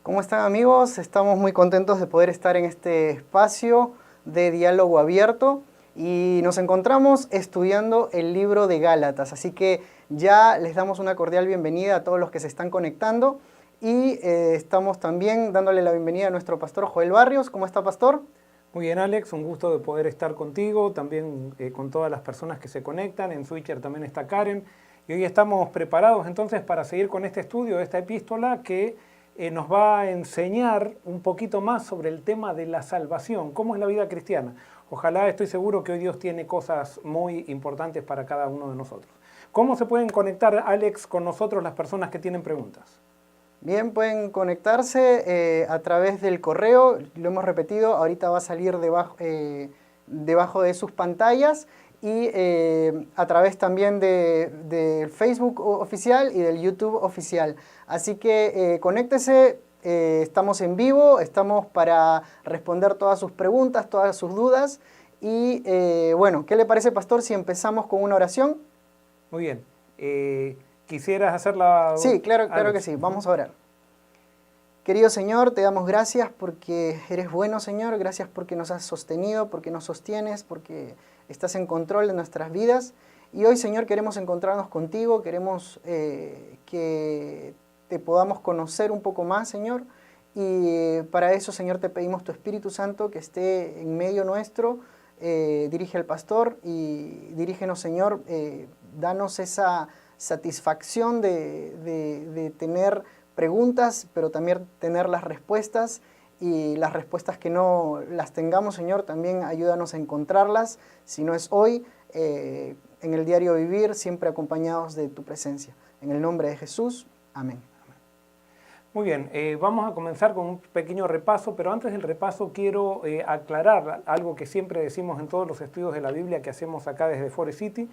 ¿Cómo están, amigos? Estamos muy contentos de poder estar en este espacio de diálogo abierto y nos encontramos estudiando el libro de Gálatas, así que ya les damos una cordial bienvenida a todos los que se están conectando y estamos también dándole la bienvenida a nuestro pastor Joel Barrios. ¿Cómo está, pastor? Muy bien, Alex, un gusto de poder estar contigo, también con todas las personas que se conectan. En Switcher también está Karen. Y hoy estamos preparados entonces para seguir con este estudio de esta epístola que nos va a enseñar un poquito más sobre el tema de la salvación, cómo es la vida cristiana. Ojalá, estoy seguro que hoy Dios tiene cosas muy importantes para cada uno de nosotros. ¿Cómo se pueden conectar, Alex, con nosotros las personas que tienen preguntas? Bien, pueden conectarse a través del correo, lo hemos repetido, ahorita va a salir debajo de sus pantallas y a través también del Facebook oficial y del YouTube oficial. Así que conéctese, estamos en vivo, estamos para responder todas sus preguntas, todas sus dudas. Y bueno, ¿qué le parece, pastor, si empezamos con una oración? Muy bien. ¿Quisieras hacerla, Sí, claro que Alex? sí, vamos a orar. Querido Señor, te damos gracias porque eres bueno, Señor, gracias porque nos has sostenido, porque nos sostienes, porque estás en control de nuestras vidas. Y hoy, Señor, queremos encontrarnos contigo, queremos que te podamos conocer un poco más, Señor. Y para eso, Señor, te pedimos tu Espíritu Santo que esté en medio nuestro, dirige al pastor y dirígenos, Señor, danos esa satisfacción de tener preguntas, pero también tener las respuestas, y las respuestas que no las tengamos, Señor, también ayúdanos a encontrarlas, si no es hoy, en el diario vivir, siempre acompañados de tu presencia. En el nombre de Jesús, amén. Muy bien, vamos a comenzar con un pequeño repaso, pero antes del repaso quiero aclarar algo que siempre decimos en todos los estudios de la Biblia que hacemos acá desde Forest City,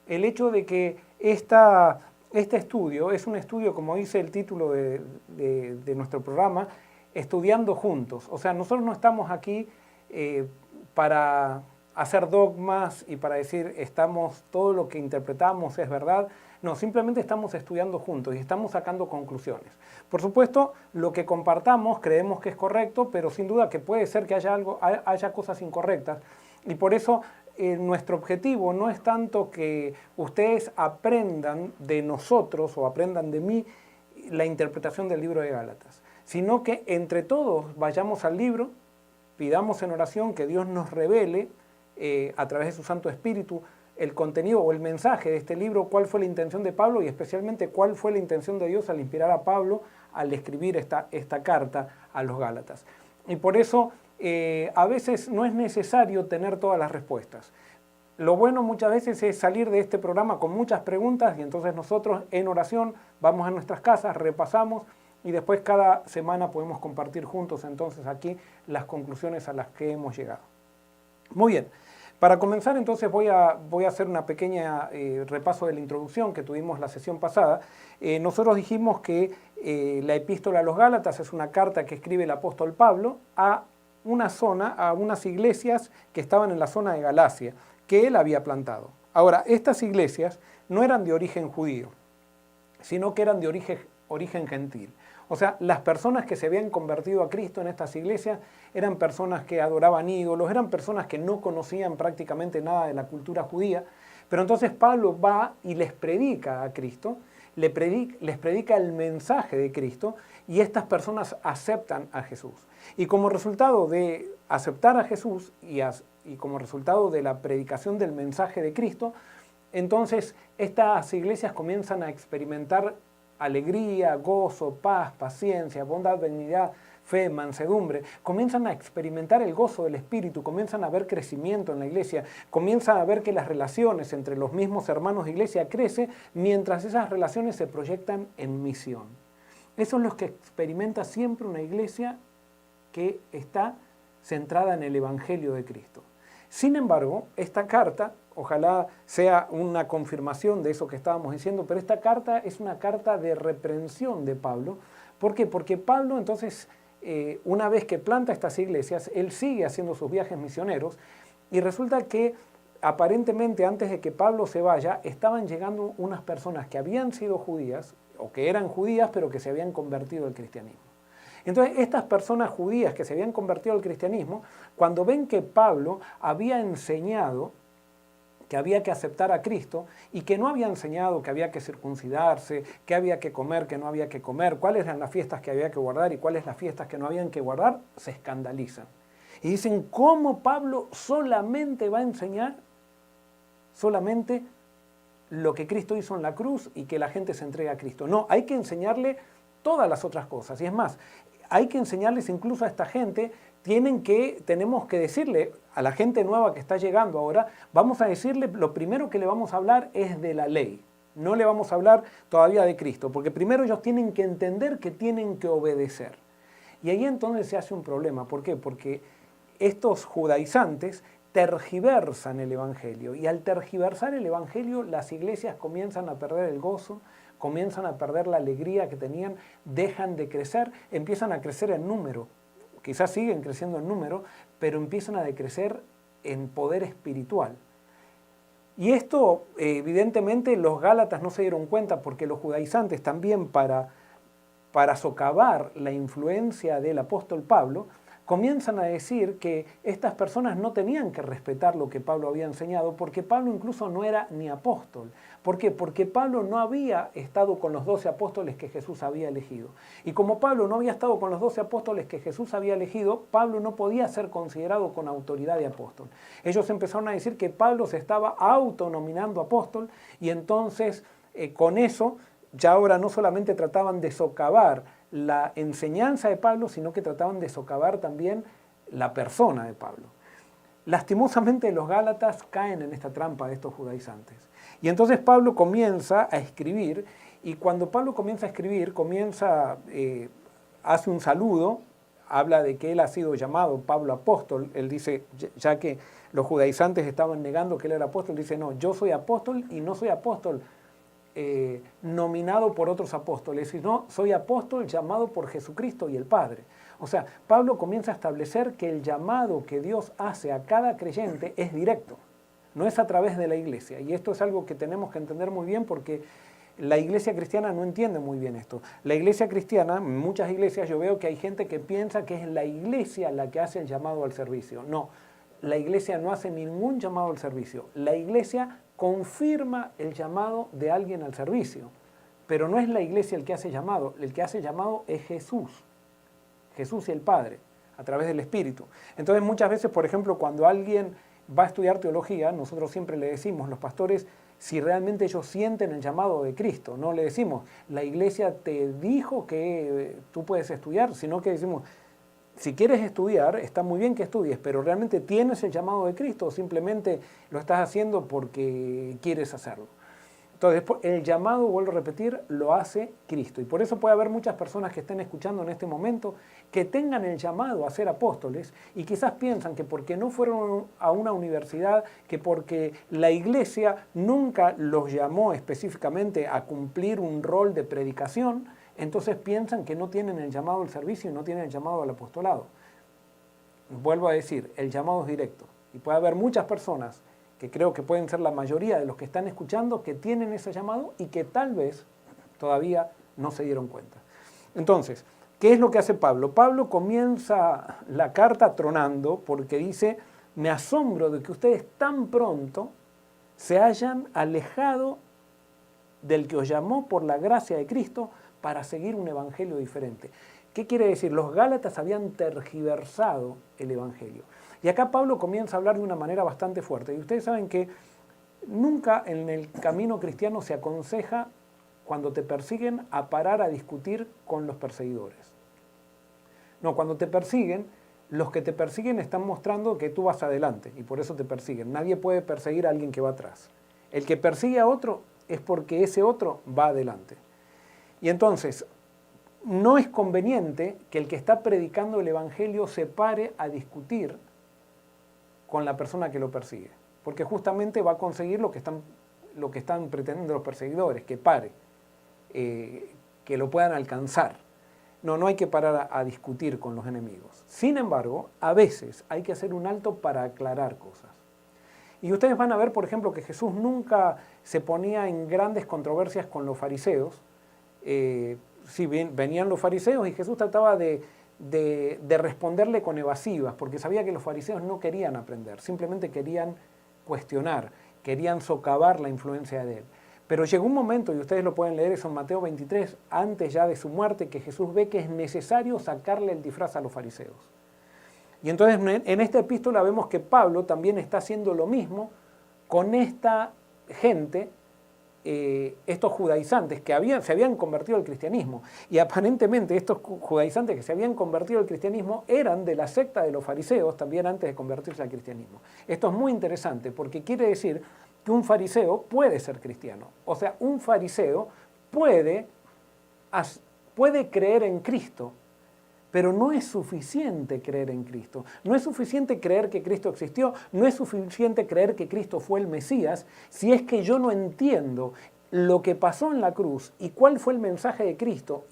el hecho de que este estudio es un estudio, como dice el título de nuestro programa, estudiando juntos. O sea, nosotros no estamos aquí para hacer dogmas y para decir todo lo que interpretamos es verdad. No, simplemente estamos estudiando juntos y estamos sacando conclusiones. Por supuesto, lo que compartamos creemos que es correcto, pero sin duda que puede ser que haya cosas incorrectas. Y por eso nuestro objetivo no es tanto que ustedes aprendan de nosotros o aprendan de mí la interpretación del libro de Gálatas, sino que entre todos vayamos al libro, pidamos en oración que Dios nos revele a través de su Santo Espíritu el contenido o el mensaje de este libro, cuál fue la intención de Pablo y especialmente cuál fue la intención de Dios al inspirar a Pablo al escribir esta carta a los Gálatas. Y por eso a veces no es necesario tener todas las respuestas. Lo bueno muchas veces es salir de este programa con muchas preguntas y entonces nosotros en oración vamos a nuestras casas, repasamos y después cada semana podemos compartir juntos entonces aquí las conclusiones a las que hemos llegado. Muy bien, para comenzar entonces voy a hacer una pequeña repaso de la introducción que tuvimos la sesión pasada. Nosotros dijimos que la epístola a los Gálatas es una carta que escribe el apóstol Pablo a unas iglesias que estaban en la zona de Galacia, que él había plantado. Ahora, estas iglesias no eran de origen judío, sino que eran de origen gentil. O sea, las personas que se habían convertido a Cristo en estas iglesias eran personas que adoraban ídolos, eran personas que no conocían prácticamente nada de la cultura judía, pero entonces Pablo va y les predica a Cristo, les predica el mensaje de Cristo y estas personas aceptan a Jesús. Y como resultado de aceptar a Jesús y como resultado de la predicación del mensaje de Cristo, entonces estas iglesias comienzan a experimentar alegría, gozo, paz, paciencia, bondad, benignidad, fe, mansedumbre, comienzan a experimentar el gozo del Espíritu, comienzan a ver crecimiento en la iglesia, comienzan a ver que las relaciones entre los mismos hermanos de iglesia crecen mientras esas relaciones se proyectan en misión. Eso es lo que experimenta siempre una iglesia que está centrada en el Evangelio de Cristo. Sin embargo, esta carta, ojalá sea una confirmación de eso que estábamos diciendo, pero esta carta es una carta de reprensión de Pablo. ¿Por qué? Porque Pablo entonces, una vez que planta estas iglesias, él sigue haciendo sus viajes misioneros y resulta que aparentemente antes de que Pablo se vaya, estaban llegando unas personas que habían sido judías o que eran judías pero que se habían convertido al cristianismo. Entonces, estas personas judías que se habían convertido al cristianismo, cuando ven que Pablo había enseñado que había que aceptar a Cristo y que no había enseñado que había que circuncidarse, que había que comer, que no había que comer, cuáles eran las fiestas que había que guardar y cuáles las fiestas que no habían que guardar, se escandalizan. Y dicen, ¿cómo Pablo solamente va a enseñar solamente lo que Cristo hizo en la cruz y que la gente se entregue a Cristo? No, hay que enseñarle todas las otras cosas. Y es más, hay que enseñarles incluso a esta gente, tenemos que decirle a la gente nueva que está llegando ahora, vamos a decirle, lo primero que le vamos a hablar es de la ley. No le vamos a hablar todavía de Cristo, porque primero ellos tienen que entender que tienen que obedecer. Y ahí entonces se hace un problema. ¿Por qué? Porque estos judaizantes tergiversan el Evangelio, y al tergiversar el Evangelio las iglesias comienzan a perder el gozo, comienzan a perder la alegría que tenían, dejan de crecer, empiezan a crecer en número, quizás siguen creciendo en número, pero empiezan a decrecer en poder espiritual. Y esto, evidentemente, los gálatas no se dieron cuenta, porque los judaizantes también, para socavar la influencia del apóstol Pablo, comienzan a decir que estas personas no tenían que respetar lo que Pablo había enseñado, porque Pablo incluso no era ni apóstol. ¿Por qué? Porque Pablo no había estado con los 12 apóstoles que Jesús había elegido. Y como Pablo no había estado con los 12 apóstoles que Jesús había elegido, Pablo no podía ser considerado con autoridad de apóstol. Ellos empezaron a decir que Pablo se estaba autonominando apóstol, y entonces con eso ya ahora no solamente trataban de socavar la enseñanza de Pablo, sino que trataban de socavar también la persona de Pablo. Lastimosamente los gálatas caen en esta trampa de estos judaizantes. Y entonces Pablo comienza a escribir, y cuando Pablo comienza a escribir, hace un saludo, habla de que él ha sido llamado Pablo apóstol. Él dice, ya que los judaizantes estaban negando que él era apóstol, dice, no, yo soy apóstol y no soy apóstol nominado por otros apóstoles, sino soy apóstol llamado por Jesucristo y el Padre. O sea, Pablo comienza a establecer que el llamado que Dios hace a cada creyente es directo, no es a través de la iglesia. Y esto es algo que tenemos que entender muy bien, porque la iglesia cristiana no entiende muy bien esto. La iglesia cristiana, en muchas iglesias yo veo que hay gente que piensa que es la iglesia la que hace el llamado al servicio. No, la iglesia no hace ningún llamado al servicio. La iglesia confirma el llamado de alguien al servicio, pero no es la iglesia el que hace llamado. El que hace llamado es Jesús y el Padre, a través del Espíritu. Entonces muchas veces, por ejemplo, cuando alguien va a estudiar teología, nosotros siempre le decimos, los pastores, si realmente ellos sienten el llamado de Cristo. No le decimos, la iglesia te dijo que tú puedes estudiar, sino que decimos, si quieres estudiar, está muy bien que estudies, pero ¿realmente tienes el llamado de Cristo o simplemente lo estás haciendo porque quieres hacerlo? Entonces, el llamado, vuelvo a repetir, lo hace Cristo. Y por eso puede haber muchas personas que estén escuchando en este momento que tengan el llamado a ser apóstoles, y quizás piensan que porque no fueron a una universidad, que porque la iglesia nunca los llamó específicamente a cumplir un rol de predicación, entonces piensan que no tienen el llamado al servicio y no tienen el llamado al apostolado. Vuelvo a decir, el llamado es directo. Y puede haber muchas personas, que creo que pueden ser la mayoría de los que están escuchando, que tienen ese llamado y que tal vez todavía no se dieron cuenta. Entonces, ¿qué es lo que hace Pablo? Pablo comienza la carta tronando, porque dice, me asombro de que ustedes tan pronto se hayan alejado del que os llamó por la gracia de Cristo para seguir un evangelio diferente. ¿Qué quiere decir? Los gálatas habían tergiversado el evangelio. Y acá Pablo comienza a hablar de una manera bastante fuerte. Y ustedes saben que nunca en el camino cristiano se aconseja, cuando te persiguen, a parar a discutir con los perseguidores. No, cuando te persiguen, los que te persiguen están mostrando que tú vas adelante y por eso te persiguen. Nadie puede perseguir a alguien que va atrás. El que persigue a otro es porque ese otro va adelante. Y entonces, no es conveniente que el que está predicando el evangelio se pare a discutir con la persona que lo persigue, porque justamente va a conseguir lo que están pretendiendo los perseguidores, que pare, que lo puedan alcanzar. No hay que parar a discutir con los enemigos. Sin embargo, a veces hay que hacer un alto para aclarar cosas. Y ustedes van a ver, por ejemplo, que Jesús nunca se ponía en grandes controversias con los fariseos, sí, venían los fariseos y Jesús trataba de responderle con evasivas, porque sabía que los fariseos no querían aprender, simplemente querían cuestionar, querían socavar la influencia de él. Pero llegó un momento, y ustedes lo pueden leer, eso en Mateo 23, antes ya de su muerte, que Jesús ve que es necesario sacarle el disfraz a los fariseos. Y entonces en esta epístola vemos que Pablo también está haciendo lo mismo con esta gente, estos judaizantes que se habían convertido al cristianismo. Y aparentemente estos judaizantes que se habían convertido al cristianismo eran de la secta de los fariseos también antes de convertirse al cristianismo. Esto es muy interesante porque quiere decir que un fariseo puede ser cristiano. O sea, un fariseo puede creer en Cristo, pero no es suficiente creer en Cristo. No es suficiente creer que Cristo existió, no es suficiente creer que Cristo fue el Mesías, si es que yo no entiendo lo que pasó en la cruz y cuál fue el mensaje de Cristo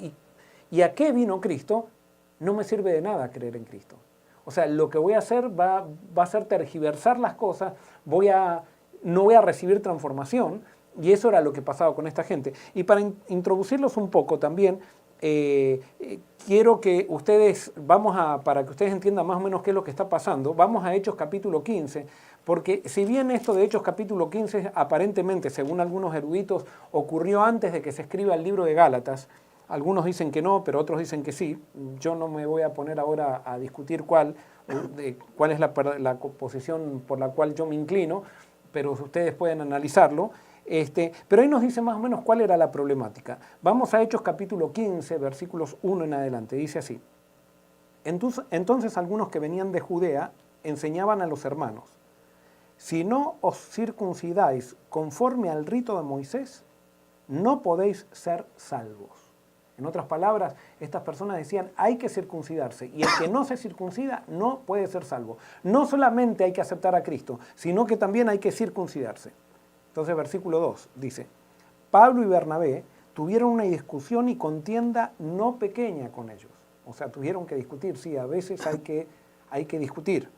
y a qué vino Cristo, no me sirve de nada creer en Cristo. O sea, lo que voy a hacer va a ser tergiversar las cosas, no voy a recibir transformación, y eso era lo que pasaba con esta gente. Y para introducirlos un poco también, quiero que ustedes, para que ustedes entiendan más o menos qué es lo que está pasando, vamos a Hechos capítulo 15, porque si bien esto de Hechos capítulo 15 aparentemente, según algunos eruditos, ocurrió antes de que se escriba el libro de Gálatas, algunos dicen que no, pero otros dicen que sí. Yo no me voy a poner ahora a discutir cuál es la posición por la cual yo me inclino, pero ustedes pueden analizarlo. Pero ahí nos dice más o menos cuál era la problemática. Vamos a Hechos capítulo 15, versículos 1 en adelante. Dice así: Entonces algunos que venían de Judea enseñaban a los hermanos: si no os circuncidáis conforme al rito de Moisés, no podéis ser salvos. En otras palabras, estas personas decían, hay que circuncidarse, y el que no se circuncida no puede ser salvo. No solamente hay que aceptar a Cristo, sino que también hay que circuncidarse. Entonces, versículo 2 dice: Pablo y Bernabé tuvieron una discusión y contienda no pequeña con ellos. O sea, tuvieron que discutir, sí, a veces hay que discutir.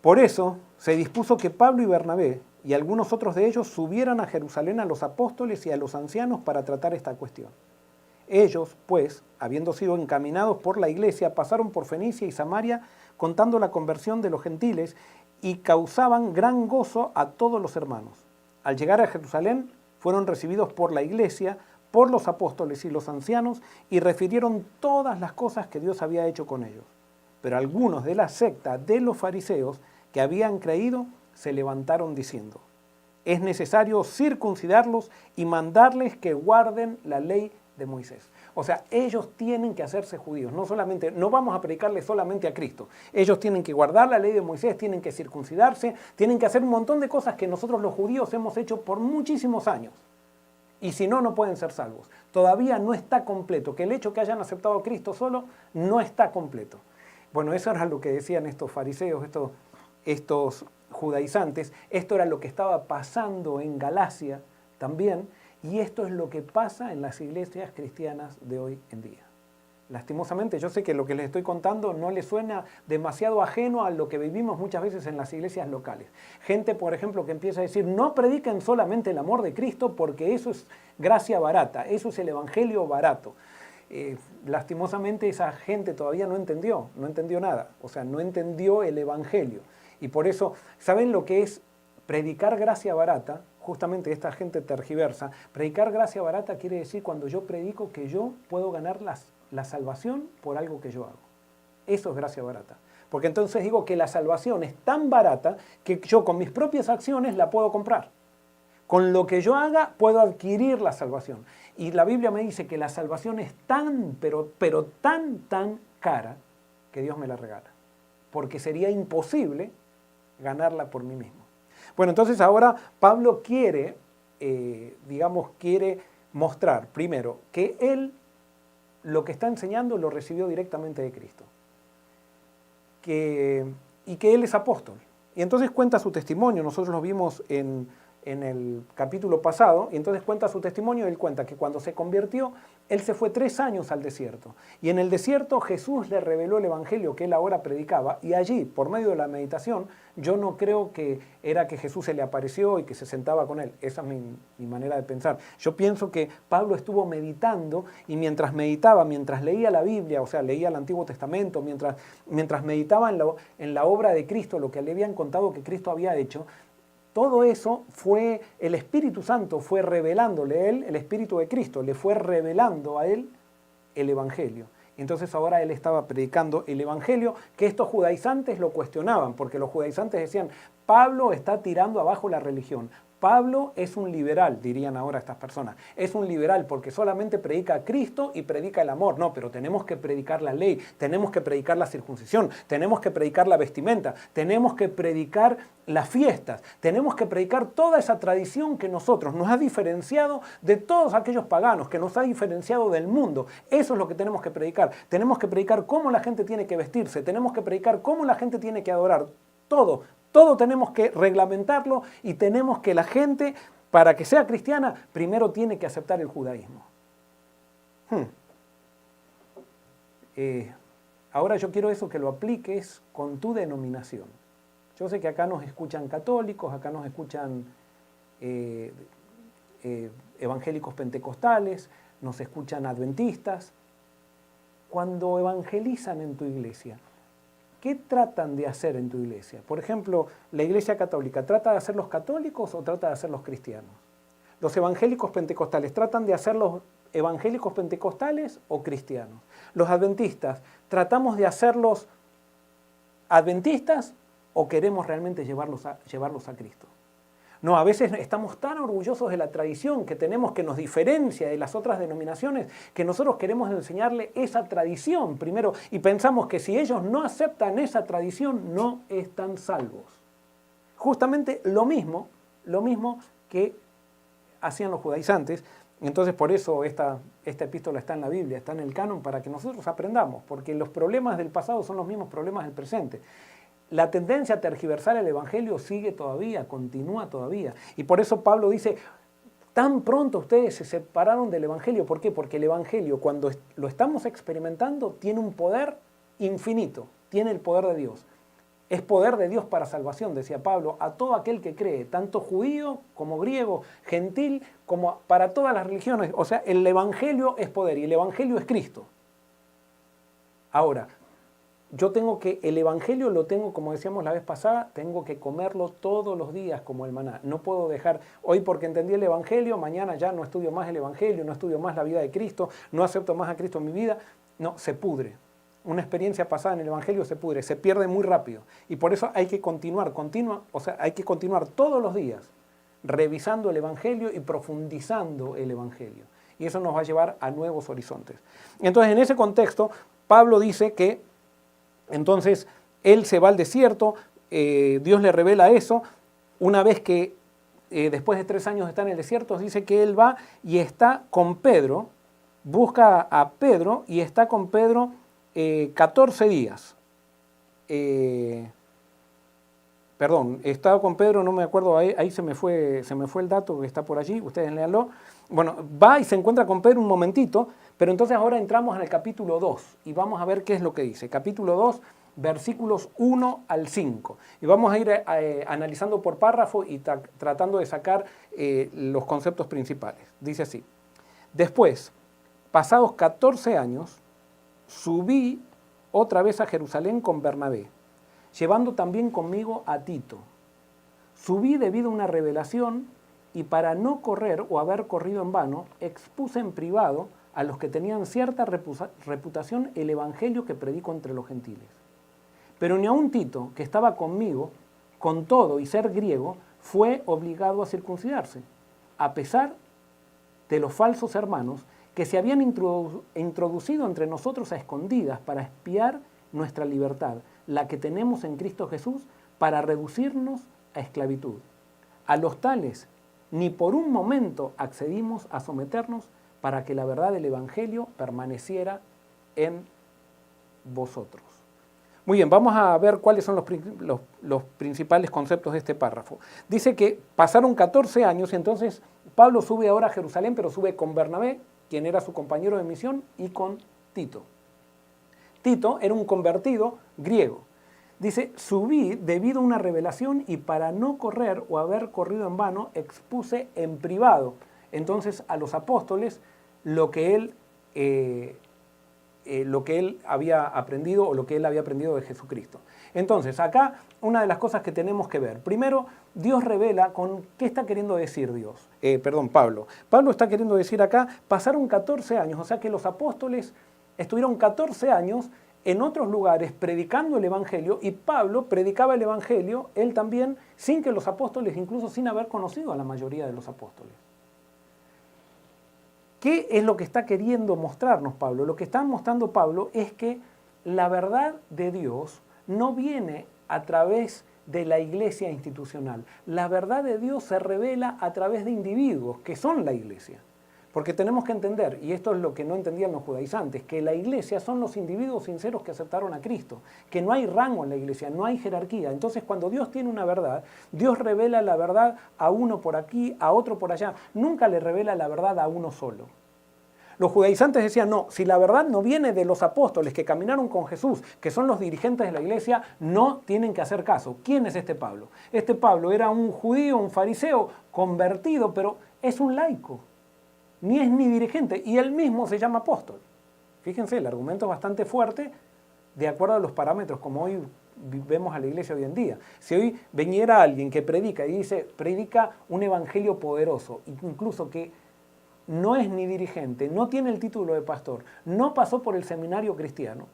Por eso se dispuso que Pablo y Bernabé y algunos otros de ellos subieran a Jerusalén a los apóstoles y a los ancianos para tratar esta cuestión. Ellos, pues, habiendo sido encaminados por la iglesia, pasaron por Fenicia y Samaria contando la conversión de los gentiles y causaban gran gozo a todos los hermanos. Al llegar a Jerusalén, fueron recibidos por la iglesia, por los apóstoles y los ancianos, y refirieron todas las cosas que Dios había hecho con ellos. Pero algunos de la secta de los fariseos que habían creído se levantaron diciendo: es necesario circuncidarlos y mandarles que guarden la ley de Moisés. O sea, ellos tienen que hacerse judíos, no vamos a predicarles solamente a Cristo. Ellos tienen que guardar la ley de Moisés, tienen que circuncidarse, tienen que hacer un montón de cosas que nosotros los judíos hemos hecho por muchísimos años. Y si no, no pueden ser salvos. Todavía no está completo, que el hecho que hayan aceptado a Cristo solo no está completo. Bueno, eso era lo que decían estos fariseos, estos judaizantes. Esto era lo que estaba pasando en Galacia también. Y esto es lo que pasa en las iglesias cristianas de hoy en día. Lastimosamente, yo sé que lo que les estoy contando no les suena demasiado ajeno a lo que vivimos muchas veces en las iglesias locales. Gente, por ejemplo, que empieza a decir, no prediquen solamente el amor de Cristo porque eso es gracia barata, eso es el evangelio barato. Lastimosamente esa gente todavía no entendió nada, o sea, no entendió el evangelio. Y por eso, ¿saben lo que es predicar gracia barata? Justamente esta gente tergiversa. Predicar gracia barata quiere decir cuando yo predico que yo puedo ganar la salvación por algo que yo hago. Eso es gracia barata. Porque entonces digo que la salvación es tan barata que yo con mis propias acciones la puedo comprar. Con lo que yo haga puedo adquirir la salvación. Y la Biblia me dice que la salvación es tan, pero tan cara que Dios me la regala. Porque sería imposible ganarla por mí mismo. Bueno, entonces ahora Pablo quiere mostrar, primero, que él lo que está enseñando lo recibió directamente de Cristo. Y que él es apóstol. Y entonces cuenta su testimonio. Nosotros lo vimos en en el capítulo pasado, y entonces cuenta su testimonio. Él cuenta que cuando se convirtió, él se fue 3 años al desierto, y en el desierto Jesús le reveló el evangelio que él ahora predicaba, y allí, por medio de la meditación, yo no creo que era que Jesús se le apareció y que se sentaba con él. Esa es mi manera de pensar. Yo pienso que Pablo estuvo meditando, y mientras meditaba, mientras leía la Biblia, o sea, leía el Antiguo Testamento, mientras meditaba en la obra de Cristo, lo que le habían contado que Cristo había hecho, todo eso fue, el Espíritu Santo fue revelándole a él, el Espíritu de Cristo le fue revelando a él el Evangelio. Entonces ahora él estaba predicando el Evangelio, que estos judaizantes lo cuestionaban, porque los judaizantes decían, Pablo está tirando abajo la religión. Pablo es un liberal, dirían ahora estas personas. Es un liberal porque solamente predica a Cristo y predica el amor. No, pero tenemos que predicar la ley, tenemos que predicar la circuncisión, tenemos que predicar la vestimenta, tenemos que predicar las fiestas, tenemos que predicar toda esa tradición que nos ha diferenciado de todos aquellos paganos, que nos ha diferenciado del mundo. Eso es lo que tenemos que predicar. Tenemos que predicar cómo la gente tiene que vestirse, tenemos que predicar cómo la gente tiene que adorar. Todo tenemos que reglamentarlo, y tenemos que la gente, para que sea cristiana, primero tiene que aceptar el judaísmo. Ahora yo quiero eso que lo apliques con tu denominación. Yo sé que acá nos escuchan católicos, acá nos escuchan evangélicos pentecostales, nos escuchan adventistas. Cuando evangelizan en tu iglesia, ¿qué tratan de hacer en tu iglesia? Por ejemplo, la Iglesia Católica, ¿trata de hacer los católicos o trata de hacer los cristianos? Los evangélicos pentecostales, ¿tratan de hacer los evangélicos pentecostales o cristianos? Los adventistas, ¿tratamos de hacerlos adventistas o queremos realmente llevarlos a Cristo? No, a veces estamos tan orgullosos de la tradición que tenemos, que nos diferencia de las otras denominaciones, que nosotros queremos enseñarle esa tradición primero, y pensamos que si ellos no aceptan esa tradición, no están salvos. Justamente lo mismo que hacían los judaizantes. Entonces por eso esta epístola está en la Biblia, está en el canon, para que nosotros aprendamos, porque los problemas del pasado son los mismos problemas del presente. La tendencia a tergiversar el Evangelio sigue todavía, continúa todavía. Y por eso Pablo dice, tan pronto ustedes se separaron del Evangelio. ¿Por qué? Porque el Evangelio, cuando lo estamos experimentando, tiene un poder infinito, tiene el poder de Dios. Es poder de Dios para salvación, decía Pablo, a todo aquel que cree, tanto judío como griego, gentil, como para todas las religiones. O sea, el Evangelio es poder y el Evangelio es Cristo. Ahora, el Evangelio lo tengo, como decíamos la vez pasada, tengo que comerlo todos los días como el maná. No puedo dejar, hoy porque entendí el Evangelio, mañana ya no estudio más el Evangelio, no estudio más la vida de Cristo, no acepto más a Cristo en mi vida. No, se pudre. Una experiencia pasada en el Evangelio se pudre, se pierde muy rápido. Y por eso hay que hay que continuar todos los días revisando el Evangelio y profundizando el Evangelio. Y eso nos va a llevar a nuevos horizontes. Entonces, en ese contexto, Pablo dice que entonces él se va al desierto, Dios le revela eso. Una vez que después de 3 años está en el desierto, dice que él va y está con Pedro, busca a Pedro y está con Pedro 14 días. Estaba con Pedro, no me acuerdo, ahí se me fue el dato que está por allí, ustedes léanlo. Bueno, va y se encuentra con Pedro un momentito, pero entonces ahora entramos en el capítulo 2 y vamos a ver qué es lo que dice. Capítulo 2, versículos 1 al 5. Y vamos a ir analizando por párrafo y tratando de sacar los conceptos principales. Dice así: después, pasados 14 años, subí otra vez a Jerusalén con Bernabé, llevando también conmigo a Tito. Subí debido a una revelación, y para no correr o haber corrido en vano, expuse en privado a los que tenían cierta reputación el evangelio que predico entre los gentiles. Pero ni aun Tito, que estaba conmigo, con todo y ser griego, fue obligado a circuncidarse, a pesar de los falsos hermanos que se habían introducido entre nosotros a escondidas para espiar nuestra libertad, la que tenemos en Cristo Jesús, para reducirnos a esclavitud. A los tales ni por un momento accedimos a someternos para que la verdad del Evangelio permaneciera en vosotros. Muy bien, vamos a ver cuáles son los principales conceptos de este párrafo. Dice que pasaron 14 años y entonces Pablo sube ahora a Jerusalén, pero sube con Bernabé, quien era su compañero de misión, y con Tito. Tito era un convertido griego. Dice, subí debido a una revelación y para no correr o haber corrido en vano, expuse en privado entonces a los apóstoles lo que él había aprendido o lo que él había aprendido de Jesucristo. Entonces, acá una de las cosas que tenemos que ver. Primero, Dios revela con qué está queriendo decir Pablo. Pablo está queriendo decir acá, pasaron 14 años, o sea que los apóstoles estuvieron 14 años en otros lugares predicando el Evangelio y Pablo predicaba el Evangelio, él también, sin que los apóstoles, incluso sin haber conocido a la mayoría de los apóstoles. ¿Qué es lo que está queriendo mostrarnos Pablo? Lo que está mostrando Pablo es que la verdad de Dios no viene a través de la iglesia institucional. La verdad de Dios se revela a través de individuos que son la iglesia. Porque tenemos que entender, y esto es lo que no entendían los judaizantes, que la iglesia son los individuos sinceros que aceptaron a Cristo, que no hay rango en la iglesia, no hay jerarquía. Entonces cuando Dios tiene una verdad, Dios revela la verdad a uno por aquí, a otro por allá. Nunca le revela la verdad a uno solo. Los judaizantes decían, no, si la verdad no viene de los apóstoles que caminaron con Jesús, que son los dirigentes de la iglesia, no tienen que hacer caso. ¿Quién es este Pablo? Este Pablo era un judío, un fariseo, convertido, pero es un laico. Ni es ni dirigente, y él mismo se llama apóstol. Fíjense, el argumento es bastante fuerte, de acuerdo a los parámetros como hoy vemos a la iglesia hoy en día. Si hoy viniera alguien que predica y dice, predica un evangelio poderoso, incluso que no es ni dirigente, no tiene el título de pastor, no pasó por el seminario cristiano,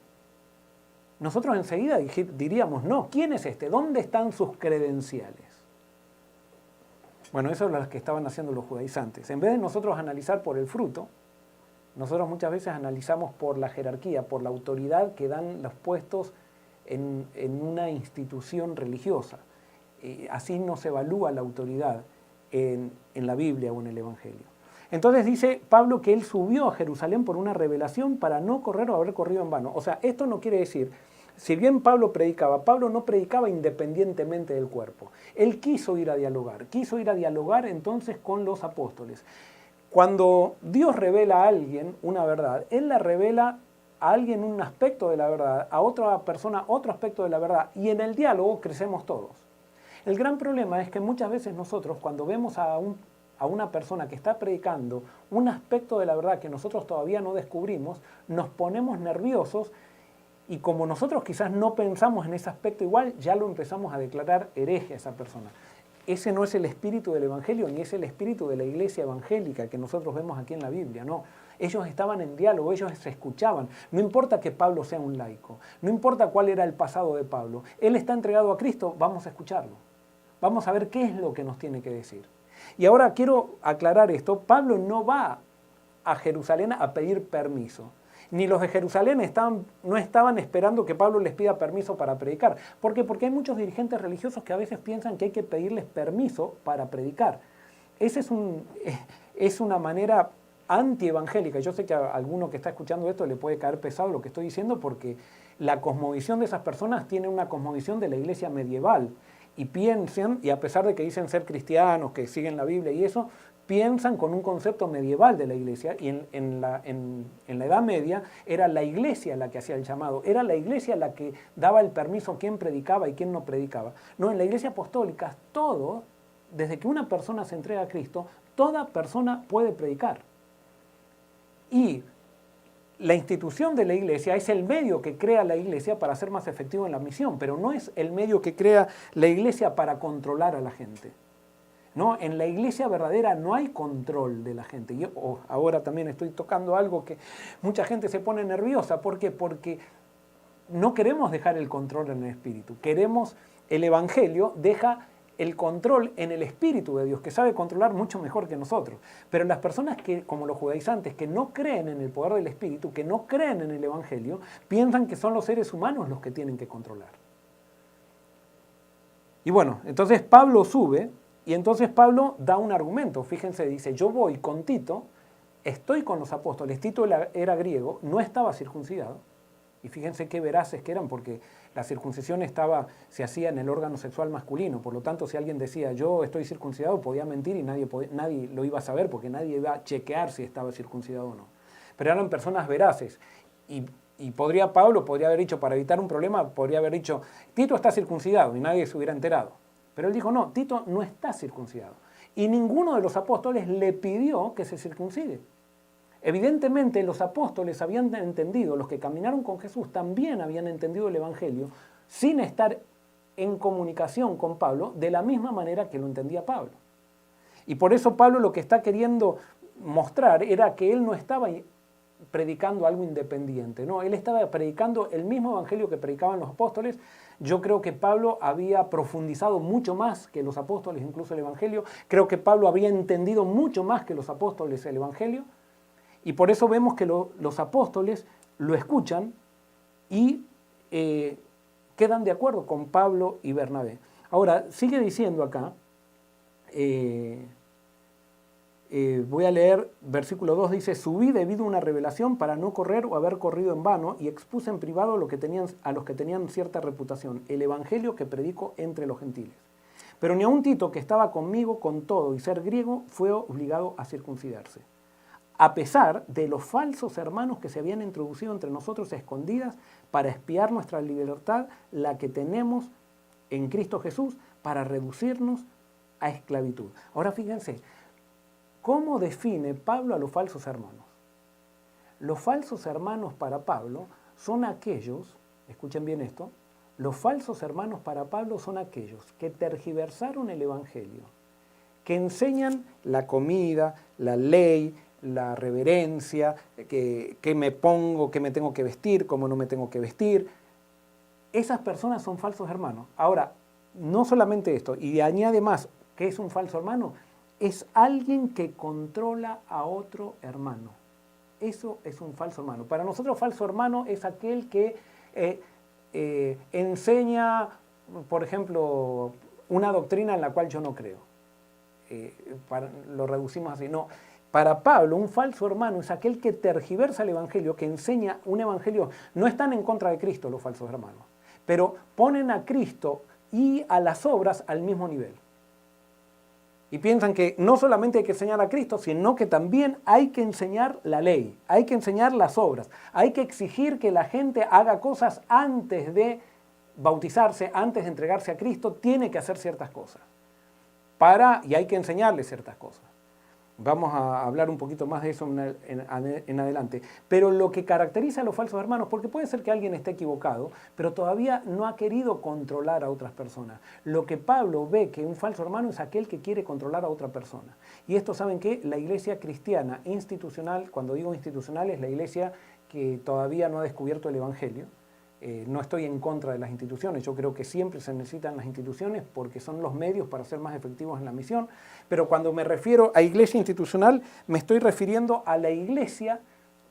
nosotros enseguida diríamos, no, ¿quién es este? ¿Dónde están sus credenciales? Bueno, eso es lo que estaban haciendo los judaizantes. En vez de nosotros analizar por el fruto, nosotros muchas veces analizamos por la jerarquía, por la autoridad que dan los puestos en una institución religiosa. Así no se evalúa la autoridad en la Biblia o en el Evangelio. Entonces dice Pablo que él subió a Jerusalén por una revelación para no correr o haber corrido en vano. O sea, esto no quiere decir, si bien Pablo no predicaba independientemente del cuerpo. Él quiso ir a dialogar entonces con los apóstoles. Cuando Dios revela a alguien una verdad, Él la revela a alguien un aspecto de la verdad, a otra persona otro aspecto de la verdad, y en el diálogo crecemos todos. El gran problema es que muchas veces nosotros, cuando vemos a una persona que está predicando un aspecto de la verdad que nosotros todavía no descubrimos, nos ponemos nerviosos y como nosotros quizás no pensamos en ese aspecto igual, ya lo empezamos a declarar hereje a esa persona. Ese no es el espíritu del Evangelio, ni es el espíritu de la iglesia evangélica que nosotros vemos aquí en la Biblia, no. Ellos estaban en diálogo, ellos se escuchaban. No importa que Pablo sea un laico, no importa cuál era el pasado de Pablo. Él está entregado a Cristo, vamos a escucharlo. Vamos a ver qué es lo que nos tiene que decir. Y ahora quiero aclarar esto, Pablo no va a Jerusalén a pedir permiso. Ni los de Jerusalén no estaban esperando que Pablo les pida permiso para predicar. ¿Por qué? Porque hay muchos dirigentes religiosos que a veces piensan que hay que pedirles permiso para predicar. Esa es una manera antievangélica. Yo sé que a alguno que está escuchando esto le puede caer pesado lo que estoy diciendo porque la cosmovisión de esas personas tiene una cosmovisión de la iglesia medieval. Y piensan, y a pesar de que dicen ser cristianos, que siguen la Biblia y eso, piensan con un concepto medieval de la iglesia, y en la Edad Media era la iglesia la que hacía el llamado, era la iglesia la que daba el permiso a quién predicaba y quién no predicaba. No, en la iglesia apostólica, todo, desde que una persona se entrega a Cristo, toda persona puede predicar. Y la institución de la iglesia es el medio que crea la iglesia para ser más efectivo en la misión, pero no es el medio que crea la iglesia para controlar a la gente. No, en la iglesia verdadera no hay control de la gente. Yo ahora también estoy tocando algo que mucha gente se pone nerviosa. ¿Por qué? Porque no queremos dejar el control en el espíritu. El Evangelio deja el control en el Espíritu de Dios, que sabe controlar mucho mejor que nosotros. Pero las personas que, como los judaizantes, que no creen en el poder del Espíritu, que no creen en el Evangelio, piensan que son los seres humanos los que tienen que controlar. Y bueno, entonces Pablo sube, y entonces Pablo da un argumento. Fíjense, dice, yo voy con Tito, estoy con los apóstoles. Tito era griego, no estaba circuncidado. Y fíjense qué veraces que eran, porque la circuncisión se hacía en el órgano sexual masculino. Por lo tanto, si alguien decía, yo estoy circuncidado, podía mentir y nadie lo iba a saber, porque nadie iba a chequear si estaba circuncidado o no. Pero eran personas veraces. Y Pablo podría haber dicho, para evitar un problema, podría haber dicho, Tito está circuncidado, y nadie se hubiera enterado. Pero él dijo, no, Tito no está circuncidado. Y ninguno de los apóstoles le pidió que se circuncide. Evidentemente los apóstoles habían entendido, los que caminaron con Jesús también habían entendido el Evangelio sin estar en comunicación con Pablo de la misma manera que lo entendía Pablo. Y por eso Pablo lo que está queriendo mostrar era que él no estaba predicando algo independiente, no, él estaba predicando el mismo Evangelio que predicaban los apóstoles. Yo creo que Pablo había profundizado mucho más que los apóstoles incluso el Evangelio, creo que Pablo había entendido mucho más que los apóstoles el Evangelio, y por eso vemos que los apóstoles lo escuchan y quedan de acuerdo con Pablo y Bernabé. Ahora, sigue diciendo acá, voy a leer versículo 2, dice, subí debido a una revelación para no correr o haber corrido en vano y expuse en privado a los que tenían cierta reputación, el evangelio que predico entre los gentiles. Pero ni aun Tito, que estaba conmigo con todo y ser griego, fue obligado a circuncidarse, a pesar de los falsos hermanos que se habían introducido entre nosotros a escondidas para espiar nuestra libertad, la que tenemos en Cristo Jesús, para reducirnos a esclavitud. Ahora fíjense, ¿cómo define Pablo a los falsos hermanos? Los falsos hermanos para Pablo son aquellos, escuchen bien esto, los falsos hermanos para Pablo son aquellos que tergiversaron el Evangelio, que enseñan la comida, la ley, la reverencia, que me pongo, que me tengo que vestir, cómo no me tengo que vestir. Esas personas son falsos hermanos. Ahora, no solamente esto, y añade más, ¿qué es un falso hermano? Es alguien que controla a otro hermano. Eso es un falso hermano. Para nosotros, falso hermano es aquel que enseña, por ejemplo, una doctrina en la cual yo no creo. Lo reducimos así. No. Para Pablo, un falso hermano es aquel que tergiversa el Evangelio, que enseña un Evangelio. No están en contra de Cristo los falsos hermanos, pero ponen a Cristo y a las obras al mismo nivel. Y piensan que no solamente hay que enseñar a Cristo, sino que también hay que enseñar la ley, hay que enseñar las obras, hay que exigir que la gente haga cosas antes de bautizarse, antes de entregarse a Cristo, tiene que hacer ciertas cosas. Y hay que enseñarle ciertas cosas. Vamos a hablar un poquito más de eso en adelante. Pero lo que caracteriza a los falsos hermanos, porque puede ser que alguien esté equivocado, pero todavía no ha querido controlar a otras personas. Lo que Pablo ve que un falso hermano es aquel que quiere controlar a otra persona. Y esto, ¿saben qué? La iglesia cristiana institucional, cuando digo institucional, es la iglesia que todavía no ha descubierto el Evangelio. No estoy en contra de las instituciones, yo creo que siempre se necesitan las instituciones porque son los medios para ser más efectivos en la misión, pero cuando me refiero a iglesia institucional, me estoy refiriendo a la iglesia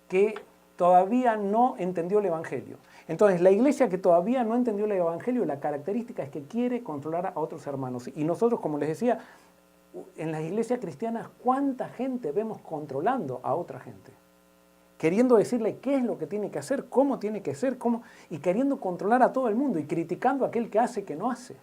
que todavía no entendió el Evangelio. Entonces, la iglesia que todavía no entendió el Evangelio, la característica es que quiere controlar a otros hermanos. Y nosotros, como les decía, en las iglesias cristianas, ¿cuánta gente vemos controlando a otra gente? Queriendo decirle qué es lo que tiene que hacer, cómo tiene que ser, y queriendo controlar a todo el mundo y criticando a aquel que hace que no hace.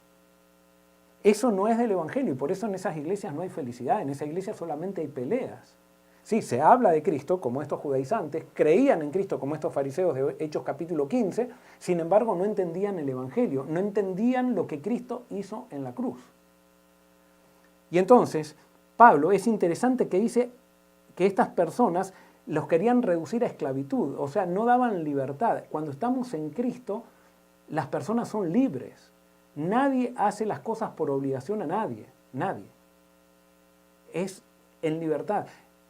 Eso no es del Evangelio y por eso en esas iglesias no hay felicidad, en esas iglesias solamente hay peleas. Sí, se habla de Cristo como estos judaizantes, creían en Cristo como estos fariseos de Hechos capítulo 15, sin embargo no entendían el Evangelio, no entendían lo que Cristo hizo en la cruz. Y entonces, Pablo es interesante que dice que estas personas los querían reducir a esclavitud, o sea, no daban libertad. Cuando estamos en Cristo, las personas son libres. Nadie hace las cosas por obligación a nadie, nadie. Es en libertad.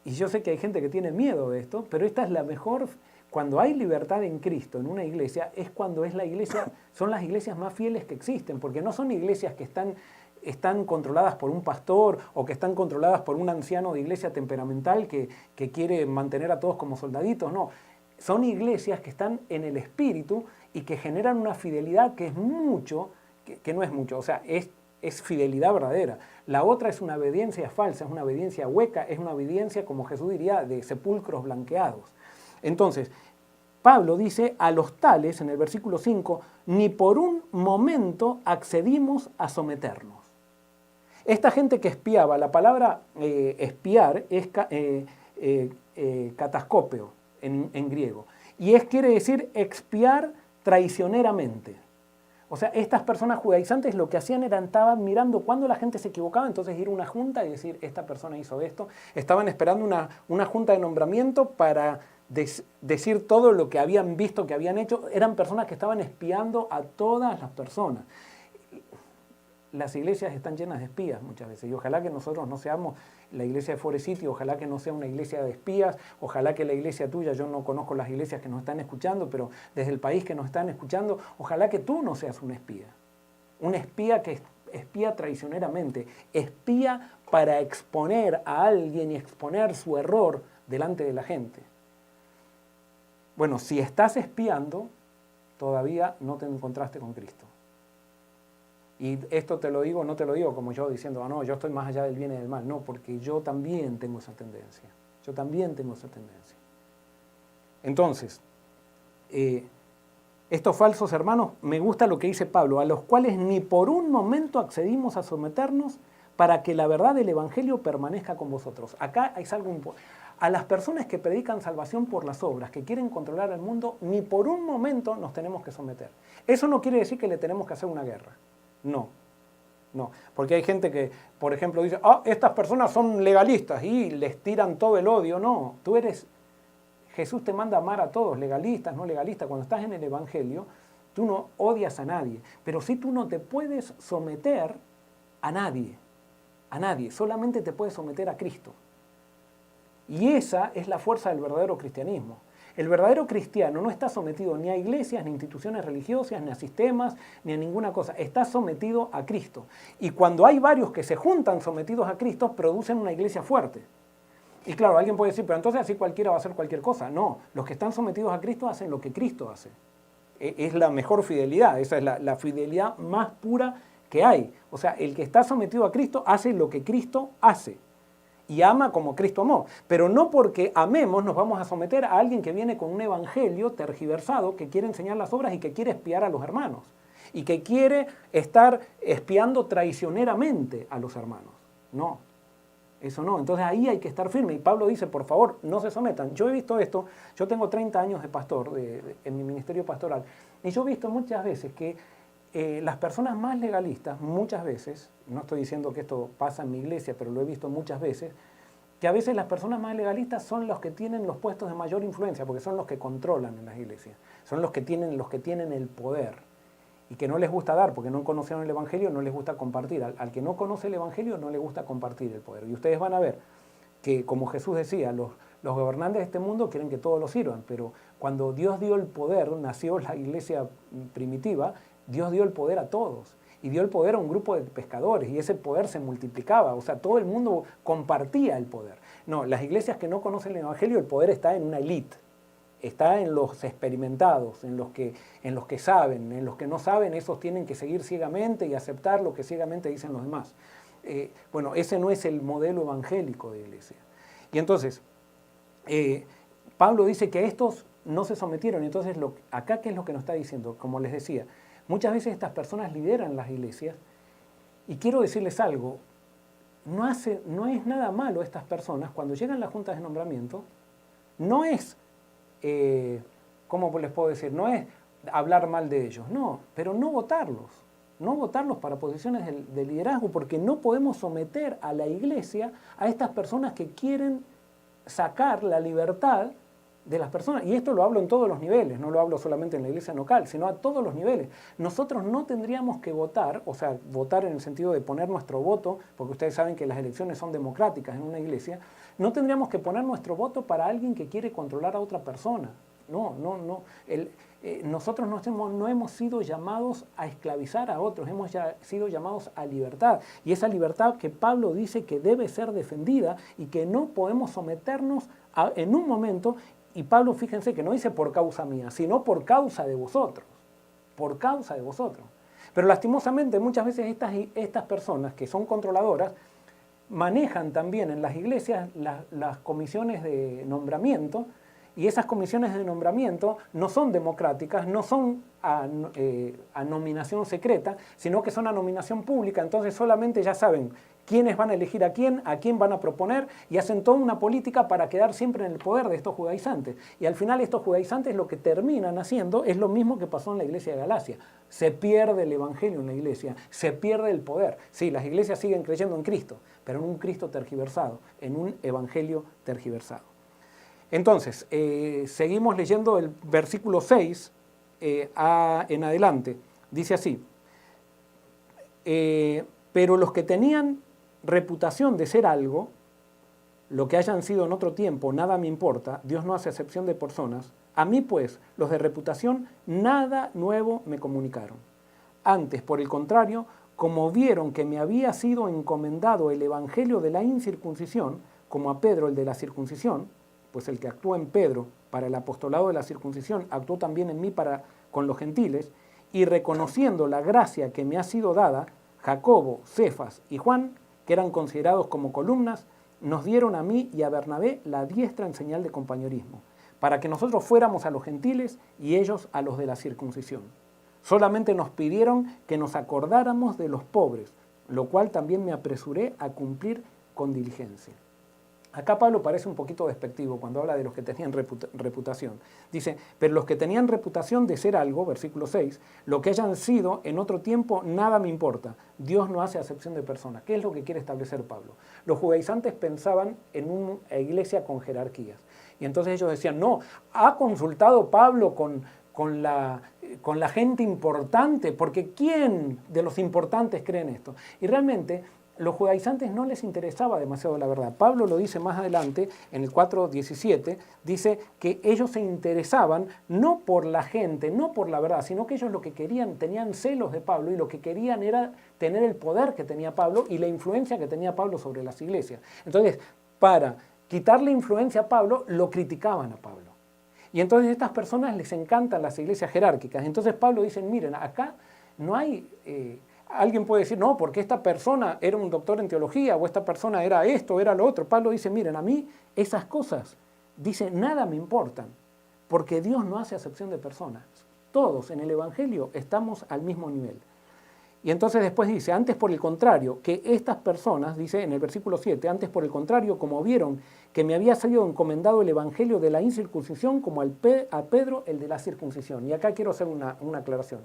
Y yo sé que hay gente que tiene miedo de esto, pero esta es la mejor. Cuando hay libertad en Cristo en una iglesia, es cuando es la iglesia, son las iglesias más fieles que existen, porque no son iglesias que están controladas por un pastor o que están controladas por un anciano de iglesia temperamental que quiere mantener a todos como soldaditos, no. Son iglesias que están en el espíritu y que generan una fidelidad que es mucho, que no es mucho, o sea, es fidelidad verdadera. La otra es una obediencia falsa, es una obediencia hueca, es una obediencia, como Jesús diría, de sepulcros blanqueados. Entonces, Pablo dice, a los tales, en el versículo 5, ni por un momento accedimos a someternos. Esta gente que espiaba, la palabra espiar es catascópeo en griego, y quiere decir expiar traicioneramente. O sea, estas personas judaizantes lo que hacían era estaban mirando cuando la gente se equivocaba, entonces ir a una junta y decir, esta persona hizo esto. Estaban esperando una junta de nombramiento para decir todo lo que habían visto, que habían hecho. Eran personas que estaban espiando a todas las personas. Las iglesias están llenas de espías muchas veces, y ojalá que nosotros no seamos la iglesia de Forest City, ojalá que no sea una iglesia de espías, ojalá que la iglesia tuya, yo no conozco las iglesias que nos están escuchando, pero desde el país que nos están escuchando, ojalá que tú no seas un espía que espía traicioneramente, espía para exponer a alguien y exponer su error delante de la gente. Bueno, si estás espiando, todavía no te encontraste con Cristo. Y esto te lo digo, no te lo digo como yo diciendo, no, yo estoy más allá del bien y del mal. No, porque yo también tengo esa tendencia. Yo también tengo esa tendencia. Entonces, estos falsos hermanos, me gusta lo que dice Pablo, a los cuales ni por un momento accedimos a someternos para que la verdad del Evangelio permanezca con vosotros. Acá es algo importante. A las personas que predican salvación por las obras, que quieren controlar el mundo, ni por un momento nos tenemos que someter. Eso no quiere decir que le tenemos que hacer una guerra. No, porque hay gente que, por ejemplo, dice, estas personas son legalistas y les tiran todo el odio. No, Jesús te manda a amar a todos, legalistas, no legalistas. Cuando estás en el Evangelio, tú no odias a nadie, pero sí tú no te puedes someter a nadie, solamente te puedes someter a Cristo. Y esa es la fuerza del verdadero cristianismo. El verdadero cristiano no está sometido ni a iglesias, ni a instituciones religiosas, ni a sistemas, ni a ninguna cosa. Está sometido a Cristo. Y cuando hay varios que se juntan sometidos a Cristo, producen una iglesia fuerte. Y claro, alguien puede decir, pero entonces así cualquiera va a hacer cualquier cosa. No, los que están sometidos a Cristo hacen lo que Cristo hace. Es la mejor fidelidad, esa es la fidelidad más pura que hay. O sea, el que está sometido a Cristo hace lo que Cristo hace. Y ama como Cristo amó. Pero no porque amemos nos vamos a someter a alguien que viene con un evangelio tergiversado, que quiere enseñar las obras y que quiere espiar a los hermanos. Y que quiere estar espiando traicioneramente a los hermanos. No, eso no. Entonces ahí hay que estar firme. Y Pablo dice, por favor, no se sometan. Yo he visto esto, yo tengo 30 años de pastor en mi ministerio pastoral. Y yo he visto muchas veces que las personas más legalistas, muchas veces, no estoy diciendo que esto pasa en mi iglesia, pero lo he visto muchas veces, que a veces las personas más legalistas son los que tienen los puestos de mayor influencia, porque son los que controlan en las iglesias, son los que tienen el poder, y que no les gusta dar, porque no conocieron el Evangelio, no les gusta compartir. Al que no conoce el Evangelio no le gusta compartir el poder. Y ustedes van a ver que, como Jesús decía, los gobernantes de este mundo quieren que todos lo sirvan, pero cuando Dios dio el poder, nació la iglesia primitiva, Dios dio el poder a todos y dio el poder a un grupo de pescadores y ese poder se multiplicaba, o sea, todo el mundo compartía el poder. No, las iglesias que no conocen el Evangelio, el poder está en una élite, está en los experimentados, en los que saben, en los que no saben, esos tienen que seguir ciegamente y aceptar lo que ciegamente dicen los demás. Bueno, ese no es el modelo evangélico de iglesia. Y entonces, Pablo dice que estos no se sometieron, entonces acá ¿qué es lo que nos está diciendo? Como les decía, muchas veces estas personas lideran las iglesias y quiero decirles algo, no es nada malo estas personas cuando llegan a las juntas de nombramiento, no es, ¿cómo les puedo decir? No es hablar mal de ellos, no, pero no votarlos para posiciones de liderazgo, porque no podemos someter a la iglesia a estas personas que quieren sacar la libertad de las personas, y esto lo hablo en todos los niveles, no lo hablo solamente en la iglesia local, sino a todos los niveles. Nosotros no tendríamos que votar, o sea, votar en el sentido de poner nuestro voto, porque ustedes saben que las elecciones son democráticas en una iglesia, no tendríamos que poner nuestro voto para alguien que quiere controlar a otra persona. No. Nosotros no hemos sido llamados a esclavizar a otros, hemos sido llamados a libertad. Y esa libertad que Pablo dice que debe ser defendida y que no podemos someternos en un momento. Y Pablo, fíjense que no dice por causa mía, sino por causa de vosotros. Por causa de vosotros. Pero lastimosamente muchas veces estas personas que son controladoras manejan también en las iglesias las comisiones de nombramiento y esas comisiones de nombramiento no son democráticas, no son a nominación secreta, sino que son a nominación pública, entonces solamente ya saben quiénes van a elegir a quién van a proponer, y hacen toda una política para quedar siempre en el poder de estos judaizantes. Y al final estos judaizantes lo que terminan haciendo es lo mismo que pasó en la iglesia de Galacia. Se pierde el evangelio en la iglesia, se pierde el poder. Sí, las iglesias siguen creyendo en Cristo, pero en un Cristo tergiversado, en un evangelio tergiversado. Entonces, seguimos leyendo el versículo 6 en adelante. Dice así, pero los que tenían reputación de ser algo, lo que hayan sido en otro tiempo, nada me importa, Dios no hace acepción de personas. A mí pues, los de reputación, nada nuevo me comunicaron. Antes, por el contrario, como vieron que me había sido encomendado el evangelio de la incircuncisión, como a Pedro el de la circuncisión, pues el que actuó en Pedro para el apostolado de la circuncisión, actuó también en mí con los gentiles, y reconociendo la gracia que me ha sido dada, Jacobo, Cefas y Juan, que eran considerados como columnas, nos dieron a mí y a Bernabé la diestra en señal de compañerismo, para que nosotros fuéramos a los gentiles y ellos a los de la circuncisión. Solamente nos pidieron que nos acordáramos de los pobres, lo cual también me apresuré a cumplir con diligencia. Acá Pablo parece un poquito despectivo cuando habla de los que tenían reputación. Dice, pero los que tenían reputación de ser algo, versículo 6, lo que hayan sido en otro tiempo, nada me importa. Dios no hace acepción de personas. ¿Qué es lo que quiere establecer Pablo? Los judaizantes pensaban en una iglesia con jerarquías. Y entonces ellos decían, no, ha consultado Pablo con la gente importante, porque ¿quién de los importantes cree en esto? Y realmente los judaizantes no les interesaba demasiado la verdad. Pablo lo dice más adelante, en el 4:17, dice que ellos se interesaban no por la gente, no por la verdad, sino que ellos lo que querían, tenían celos de Pablo, y lo que querían era tener el poder que tenía Pablo y la influencia que tenía Pablo sobre las iglesias. Entonces, para quitarle influencia a Pablo, lo criticaban a Pablo. Y entonces a estas personas les encantan las iglesias jerárquicas. Entonces Pablo dice, miren, acá no hay... Alguien puede decir, no, porque esta persona era un doctor en teología, o esta persona era esto, era lo otro. Pablo dice, miren, a mí esas cosas, dice, nada me importan, porque Dios no hace acepción de personas. Todos en el Evangelio estamos al mismo nivel. Y entonces después dice, antes por el contrario, que estas personas, dice en el versículo 7, antes por el contrario, como vieron que me había sido encomendado el Evangelio de la incircuncisión, como a Pedro el de la circuncisión. Y acá quiero hacer una aclaración.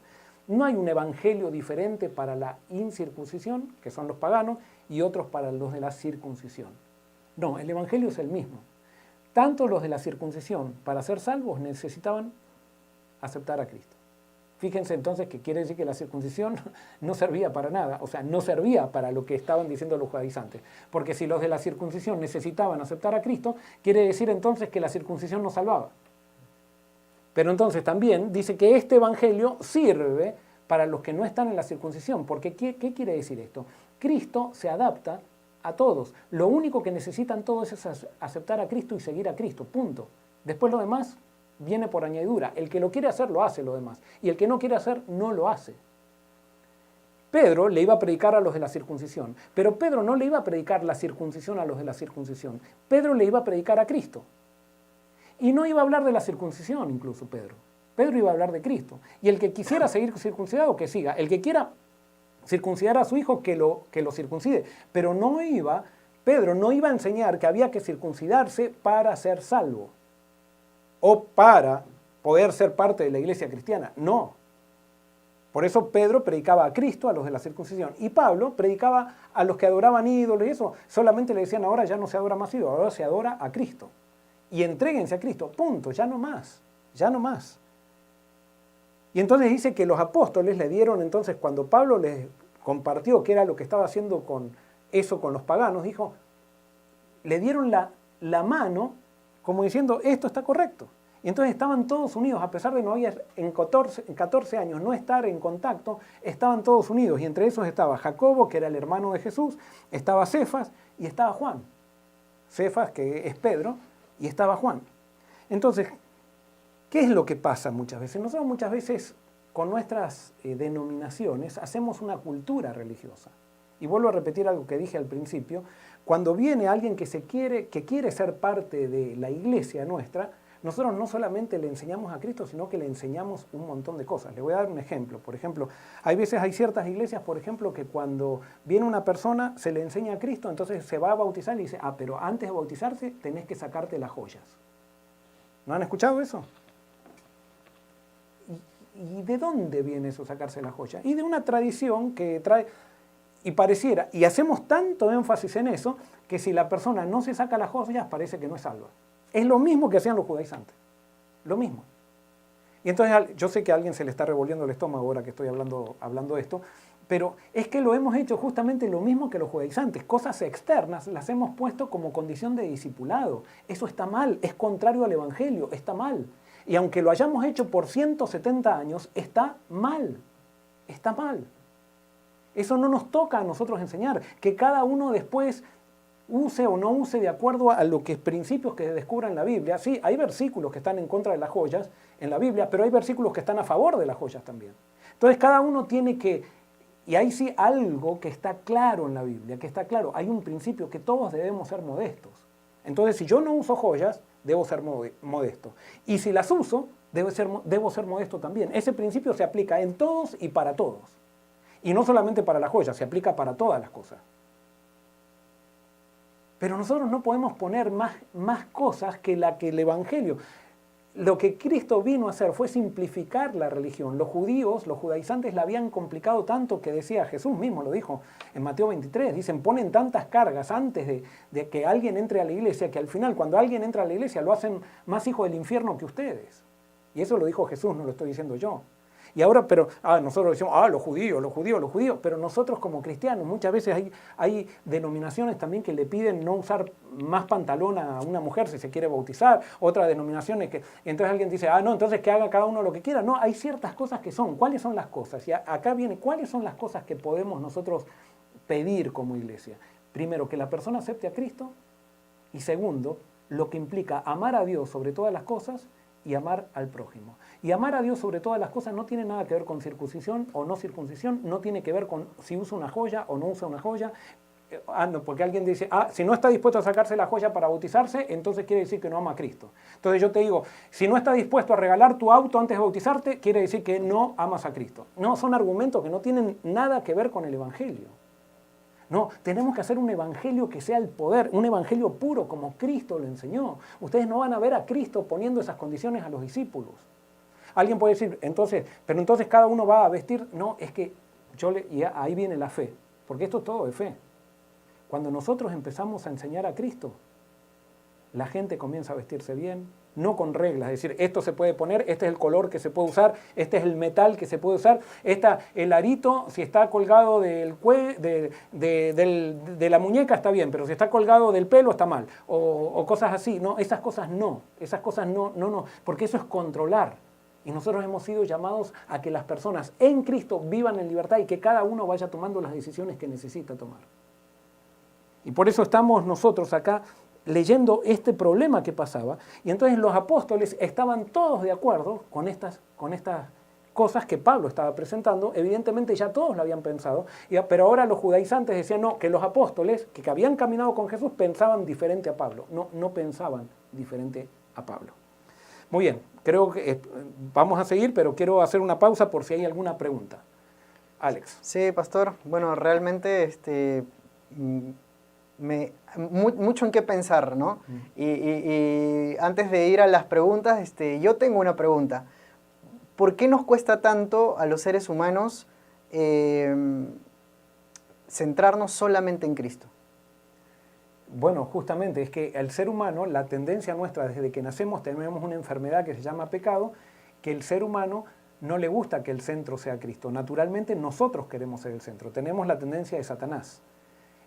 No hay un evangelio diferente para la incircuncisión, que son los paganos, y otros para los de la circuncisión. No, el evangelio es el mismo. Tanto los de la circuncisión, para ser salvos, necesitaban aceptar a Cristo. Fíjense entonces que quiere decir que la circuncisión no servía para nada, o sea, no servía para lo que estaban diciendo los judaizantes. Porque si los de la circuncisión necesitaban aceptar a Cristo, quiere decir entonces que la circuncisión no salvaba. Pero entonces también dice que este evangelio sirve para los que no están en la circuncisión. Porque ¿qué quiere decir esto? Cristo se adapta a todos. Lo único que necesitan todos es aceptar a Cristo y seguir a Cristo, punto. Después lo demás viene por añadidura. El que lo quiere hacer, lo hace lo demás. Y el que no quiere hacer, no lo hace. Pedro le iba a predicar a los de la circuncisión. Pero Pedro no le iba a predicar la circuncisión a los de la circuncisión. Pedro le iba a predicar a Cristo. Y no iba a hablar de la circuncisión incluso Pedro. Pedro iba a hablar de Cristo. Y el que quisiera seguir circuncidado, que siga. El que quiera circuncidar a su hijo, que lo circuncide. Pero Pedro no iba a enseñar que había que circuncidarse para ser salvo. O para poder ser parte de la iglesia cristiana. No. Por eso Pedro predicaba a Cristo, a los de la circuncisión. Y Pablo predicaba a los que adoraban ídolos y eso. Solamente le decían, ahora ya no se adora más ídolos, ahora se adora a Cristo. Y entréguense a Cristo, punto, ya no más, ya no más. Y entonces dice que los apóstoles le dieron, entonces cuando Pablo les compartió qué era lo que estaba haciendo con los paganos, dijo, le dieron la mano como diciendo, esto está correcto. Y entonces estaban todos unidos, a pesar de no haber en 14 años no estar en contacto, estaban todos unidos. Y entre esos estaba Jacobo, que era el hermano de Jesús, estaba Cefas y estaba Juan. Cefas, que es Pedro, y estaba Juan. Entonces, ¿qué es lo que pasa muchas veces? Nosotros muchas veces con nuestras denominaciones hacemos una cultura religiosa. Y vuelvo a repetir algo que dije al principio, cuando viene alguien que quiere ser parte de la iglesia nuestra, nosotros no solamente le enseñamos a Cristo, sino que le enseñamos un montón de cosas. Le voy a dar un ejemplo. Por ejemplo, hay ciertas iglesias, por ejemplo, que cuando viene una persona se le enseña a Cristo, entonces se va a bautizar y dice, pero antes de bautizarse tenés que sacarte las joyas. ¿No han escuchado eso? ¿Y de dónde viene eso, sacarse las joyas? Y de una tradición que trae, y pareciera, y hacemos tanto énfasis en eso, que si la persona no se saca las joyas, parece que no es salva. Es lo mismo que hacían los judaizantes, lo mismo. Y entonces yo sé que a alguien se le está revolviendo el estómago ahora que estoy hablando de esto, pero es que lo hemos hecho justamente lo mismo que los judaizantes. Cosas externas las hemos puesto como condición de discipulado. Eso está mal, es contrario al Evangelio, está mal. Y aunque lo hayamos hecho por 170 años, está mal, está mal. Eso no nos toca a nosotros enseñar, que cada uno después use o no use de acuerdo a los principios que se descubran en la Biblia. Sí, hay versículos que están en contra de las joyas en la Biblia, pero hay versículos que están a favor de las joyas también. Entonces cada uno tiene que, y ahí sí algo que está claro en la Biblia, que está claro, hay un principio que todos debemos ser modestos. Entonces si yo no uso joyas, debo ser modesto. Y si las uso, debo ser modesto también. Ese principio se aplica en todos y para todos. Y no solamente para las joyas, se aplica para todas las cosas. Pero nosotros no podemos poner más cosas que el Evangelio. Lo que Cristo vino a hacer fue simplificar la religión. Los judíos, los judaizantes la habían complicado tanto que decía, Jesús mismo lo dijo en Mateo 23, dicen, ponen tantas cargas antes de que alguien entre a la iglesia, que al final cuando alguien entra a la iglesia lo hacen más hijo del infierno que ustedes. Y eso lo dijo Jesús, no lo estoy diciendo yo. Y ahora, nosotros decimos, los judíos, pero nosotros como cristianos, muchas veces hay denominaciones también que le piden no usar más pantalón a una mujer si se quiere bautizar, otras denominaciones que, entonces alguien dice, entonces que haga cada uno lo que quiera. No, hay ciertas cosas que son, ¿cuáles son las cosas? Y acá viene, ¿cuáles son las cosas que podemos nosotros pedir como iglesia? Primero, que la persona acepte a Cristo, y segundo, lo que implica amar a Dios sobre todas las cosas y amar al prójimo. Y amar a Dios sobre todas las cosas no tiene nada que ver con circuncisión o no circuncisión, no tiene que ver con si usa una joya o no usa una joya. No, porque alguien dice, si no está dispuesto a sacarse la joya para bautizarse, entonces quiere decir que no ama a Cristo. Entonces yo te digo, si no estás dispuesto a regalar tu auto antes de bautizarte, quiere decir que no amas a Cristo. No, son argumentos que no tienen nada que ver con el Evangelio. No, tenemos que hacer un evangelio que sea el poder, un evangelio puro como Cristo lo enseñó. Ustedes no van a ver a Cristo poniendo esas condiciones a los discípulos. Alguien puede decir, pero entonces cada uno va a vestir. No, es que y ahí viene la fe, porque esto es todo de fe. Cuando nosotros empezamos a enseñar a Cristo, la gente comienza a vestirse bien, no con reglas, es decir, esto se puede poner, este es el color que se puede usar, este es el metal que se puede usar, el arito, si está colgado de la muñeca está bien, pero si está colgado del pelo está mal, o cosas así. No, esas cosas no, porque eso es controlar. Y nosotros hemos sido llamados a que las personas en Cristo vivan en libertad y que cada uno vaya tomando las decisiones que necesita tomar. Y por eso estamos nosotros acá leyendo este problema que pasaba, y entonces los apóstoles estaban todos de acuerdo con estas cosas que Pablo estaba presentando. Evidentemente ya todos lo habían pensado, pero ahora los judaizantes decían no, que los apóstoles que habían caminado con Jesús pensaban diferente a Pablo, no pensaban diferente a Pablo. Muy bien, creo que vamos a seguir, pero quiero hacer una pausa por si hay alguna pregunta. Alex. Sí, pastor, bueno, realmente mucho en qué pensar, ¿no? Y antes de ir a las preguntas, yo tengo una pregunta. ¿Por qué nos cuesta tanto a los seres humanos centrarnos solamente en Cristo? Bueno, justamente es que el ser humano, la tendencia nuestra desde que nacemos, tenemos una enfermedad que se llama pecado, que el ser humano no le gusta que el centro sea Cristo. Naturalmente nosotros queremos ser el centro, tenemos la tendencia de Satanás.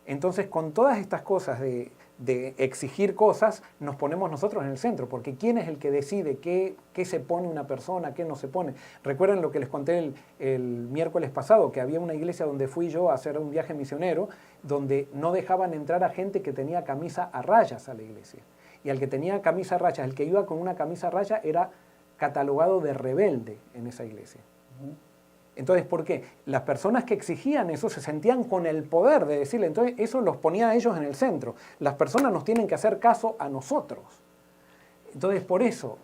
Entonces, con todas estas cosas de exigir cosas, nos ponemos nosotros en el centro, porque ¿quién es el que decide qué se pone una persona, qué no se pone? Recuerden lo que les conté el miércoles pasado, que había una iglesia donde fui yo a hacer un viaje misionero, donde no dejaban entrar a gente que tenía camisa a rayas a la iglesia. Y al que tenía camisa a rayas, el que iba con una camisa a rayas, era catalogado de rebelde en esa iglesia. Entonces, ¿por qué? Las personas que exigían eso se sentían con el poder de decirle, entonces eso los ponía a ellos en el centro. Las personas nos tienen que hacer caso a nosotros. Entonces, por eso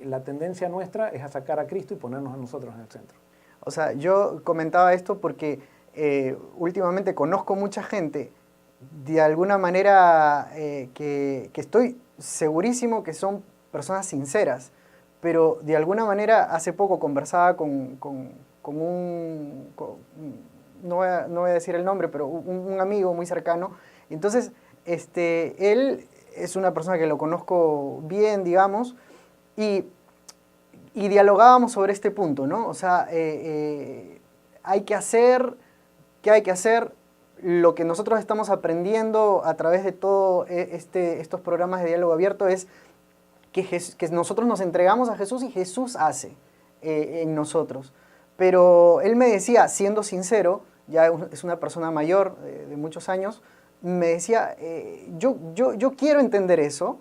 la tendencia nuestra es a sacar a Cristo y ponernos a nosotros en el centro. O sea, yo comentaba esto porque últimamente conozco mucha gente, de alguna manera, que estoy segurísimo que son personas sinceras, pero de alguna manera hace poco conversaba con no voy a decir el nombre, pero un amigo muy cercano. Entonces, él es una persona que lo conozco bien, digamos, y dialogábamos sobre este punto, ¿no? O sea, hay que hacer, ¿qué hay que hacer? Lo que nosotros estamos aprendiendo a través de todos estos programas de diálogo abierto es que nosotros nos entregamos a Jesús y Jesús hace en nosotros. Pero él me decía, siendo sincero, ya es una persona mayor de muchos años, me decía, yo quiero entender eso,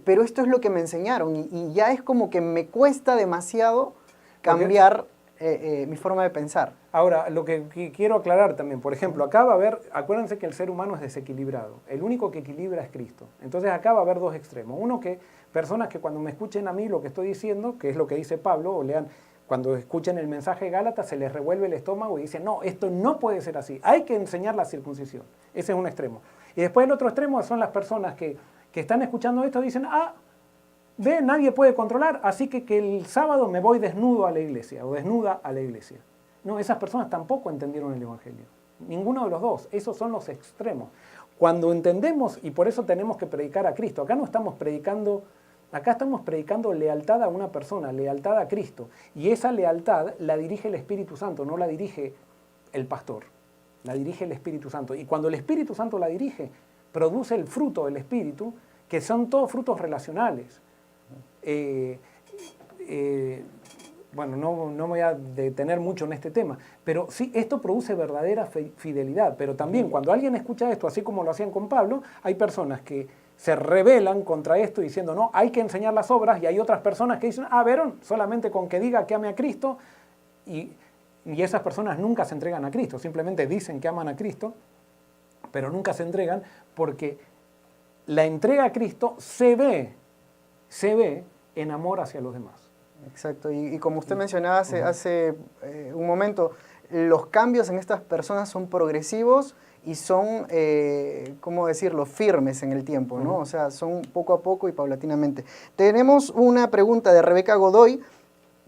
pero esto es lo que me enseñaron y ya es como que me cuesta demasiado cambiar mi forma de pensar. Ahora, lo que quiero aclarar también, por ejemplo, acá va a haber, acuérdense que el ser humano es desequilibrado, el único que equilibra es Cristo. Entonces acá va a haber dos extremos. Uno, que personas que cuando me escuchen a mí lo que estoy diciendo, que es lo que dice Pablo, o lean, cuando escuchen el mensaje de Gálatas, se les revuelve el estómago y dicen, no, esto no puede ser así, hay que enseñar la circuncisión. Ese es un extremo. Y después el otro extremo son las personas que están escuchando esto y dicen, ve, nadie puede controlar, así que el sábado me voy desnudo a la iglesia o desnuda a la iglesia. No, esas personas tampoco entendieron el Evangelio. Ninguno de los dos. Esos son los extremos. Cuando entendemos, y por eso tenemos que predicar a Cristo, acá estamos predicando lealtad a una persona, lealtad a Cristo. Y esa lealtad la dirige el Espíritu Santo, no la dirige el pastor. La dirige el Espíritu Santo. Y cuando el Espíritu Santo la dirige, produce el fruto del Espíritu, que son todos frutos relacionales. Bueno, no me voy a detener mucho en este tema, pero sí, esto produce verdadera fidelidad. Pero también cuando alguien escucha esto, así como lo hacían con Pablo, hay personas que se rebelan contra esto diciendo, no, hay que enseñar las obras, y hay otras personas que dicen, ¿vieron? Solamente con que diga que ame a Cristo, y esas personas nunca se entregan a Cristo, simplemente dicen que aman a Cristo, pero nunca se entregan, porque la entrega a Cristo se ve en amor hacia los demás. Exacto, y como usted mencionaba hace un momento, los cambios en estas personas son progresivos y son, ¿cómo decirlo?, firmes en el tiempo, ¿no? O sea, son poco a poco y paulatinamente. Tenemos una pregunta de Rebeca Godoy.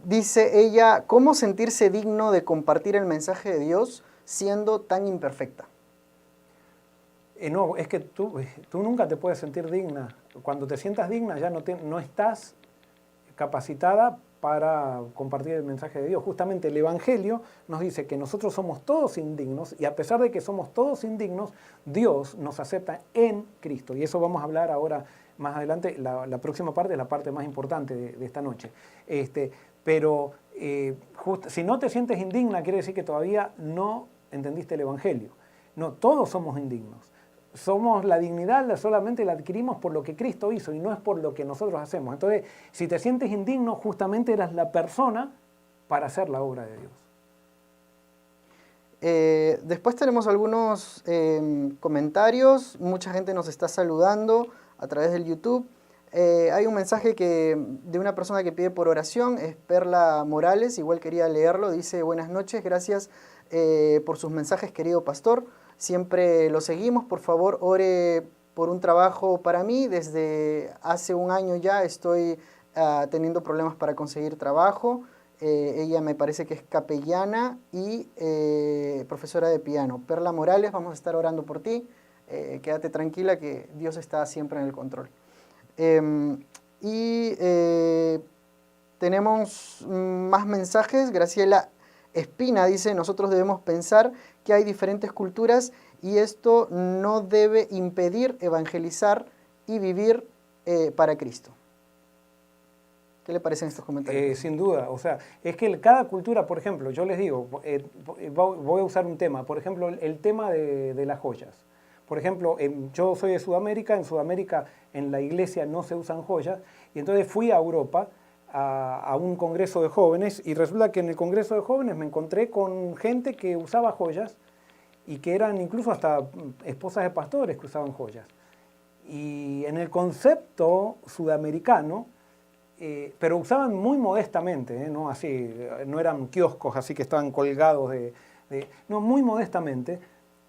Dice ella, ¿cómo sentirse digno de compartir el mensaje de Dios siendo tan imperfecta? No, es que tú nunca te puedes sentir digna. Cuando te sientas digna ya no estás capacitada para compartir el mensaje de Dios. Justamente el Evangelio nos dice que nosotros somos todos indignos, y a pesar de que somos todos indignos, Dios nos acepta en Cristo. Y eso vamos a hablar ahora más adelante. La próxima parte es la parte más importante de esta noche. Pero si no te sientes indigna, quiere decir que todavía no entendiste el Evangelio. No, todos somos indignos. La dignidad solamente la adquirimos por lo que Cristo hizo y no es por lo que nosotros hacemos. Entonces, si te sientes indigno, justamente eras la persona para hacer la obra de Dios. Después tenemos algunos comentarios. Mucha gente nos está saludando a través del YouTube. Hay un mensaje de una persona que pide por oración, es Perla Morales, igual quería leerlo. Dice, buenas noches, gracias por sus mensajes, querido pastor. Siempre lo seguimos, por favor, ore por un trabajo para mí. Desde hace un año ya estoy teniendo problemas para conseguir trabajo. Ella me parece que es capellana y profesora de piano. Perla Morales, vamos a estar orando por ti. Quédate tranquila que Dios está siempre en el control. Tenemos más mensajes. Graciela Espina dice, nosotros debemos pensar que hay diferentes culturas y esto no debe impedir evangelizar y vivir para Cristo. ¿Qué le parecen estos comentarios? Sin duda, o sea, es que cada cultura, por ejemplo, yo les digo, voy a usar un tema, por ejemplo, el tema de las joyas. Por ejemplo, yo soy de Sudamérica, en Sudamérica en la iglesia no se usan joyas, y entonces fui a Europa a un congreso de jóvenes, y resulta que en el congreso de jóvenes me encontré con gente que usaba joyas, y que eran incluso hasta esposas de pastores que usaban joyas. Y en el concepto sudamericano, pero usaban muy modestamente, no así, no eran kioscos así que estaban colgados no, muy modestamente.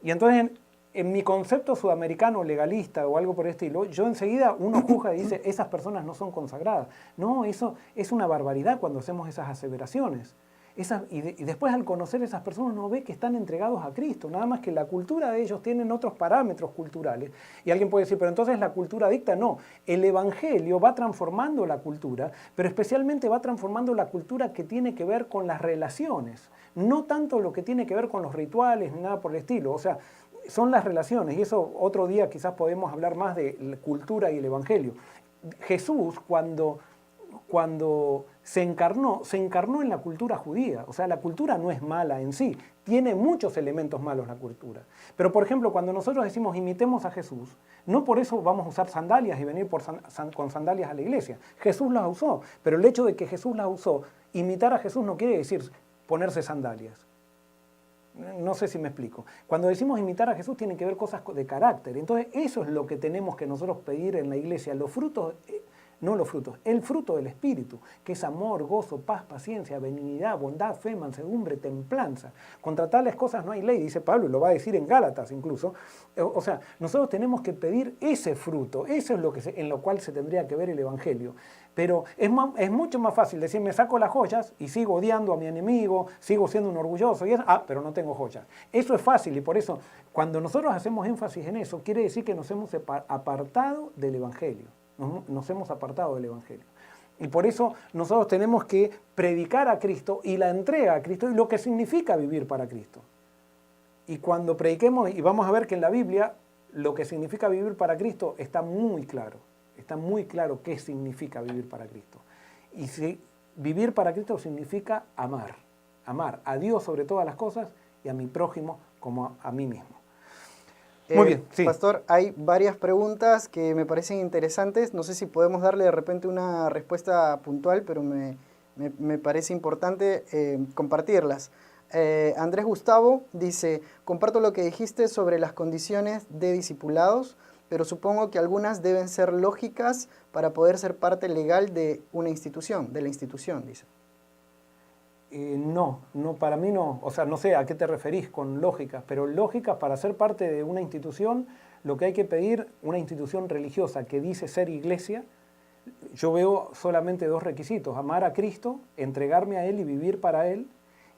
Y entonces en mi concepto sudamericano legalista o algo por el estilo, yo enseguida uno juzga y dice, esas personas no son consagradas. No, eso es una barbaridad cuando hacemos esas aseveraciones. Y después al conocer a esas personas uno ve que están entregados a Cristo, nada más que la cultura de ellos tienen otros parámetros culturales. Y alguien puede decir, pero entonces la cultura dicta. No, el Evangelio va transformando la cultura, pero especialmente va transformando la cultura que tiene que ver con las relaciones, no tanto lo que tiene que ver con los rituales ni nada por el estilo. O sea, son las relaciones, y eso otro día quizás podemos hablar más de la cultura y el Evangelio. Jesús cuando se encarnó en la cultura judía. O sea, la cultura no es mala en sí, tiene muchos elementos malos la cultura. Pero, por ejemplo, cuando nosotros decimos imitemos a Jesús, no por eso vamos a usar sandalias y venir con sandalias a la iglesia. Jesús las usó, pero el hecho de que Jesús las usó, imitar a Jesús no quiere decir ponerse sandalias. No sé si me explico. Cuando decimos imitar a Jesús tiene que ver cosas de carácter. Entonces, eso es lo que tenemos que nosotros pedir en la iglesia. Los frutos... No los frutos, el fruto del Espíritu, que es amor, gozo, paz, paciencia, benignidad, bondad, fe, mansedumbre, templanza. Contra tales cosas no hay ley, dice Pablo, y lo va a decir en Gálatas incluso. O sea, nosotros tenemos que pedir ese fruto, eso es lo que en lo cual se tendría que ver el Evangelio. Pero es mucho más fácil decir, me saco las joyas y sigo odiando a mi enemigo, sigo siendo un orgulloso, y pero no tengo joyas. Eso es fácil, y por eso, cuando nosotros hacemos énfasis en eso, quiere decir que nos hemos apartado del Evangelio. Nos hemos apartado del Evangelio. Y por eso nosotros tenemos que predicar a Cristo y la entrega a Cristo y lo que significa vivir para Cristo. Y cuando prediquemos, y vamos a ver que en la Biblia lo que significa vivir para Cristo está muy claro qué significa vivir para Cristo. Y si vivir para Cristo significa amar a Dios sobre todas las cosas y a mi prójimo como a mí mismo. Muy bien, sí. Pastor, hay varias preguntas que me parecen interesantes. No sé si podemos darle de repente una respuesta puntual, pero me parece importante compartirlas. Andrés Gustavo dice, comparto lo que dijiste sobre las condiciones de discipulados, pero supongo que algunas deben ser lógicas para poder ser parte legal de una institución, de la institución, dice. No, para mí no. O sea, no sé a qué te referís con lógicas, pero lógicas para ser parte de una institución, lo que hay que pedir, una institución religiosa que dice ser iglesia, yo veo solamente dos requisitos: amar a Cristo, entregarme a Él y vivir para Él.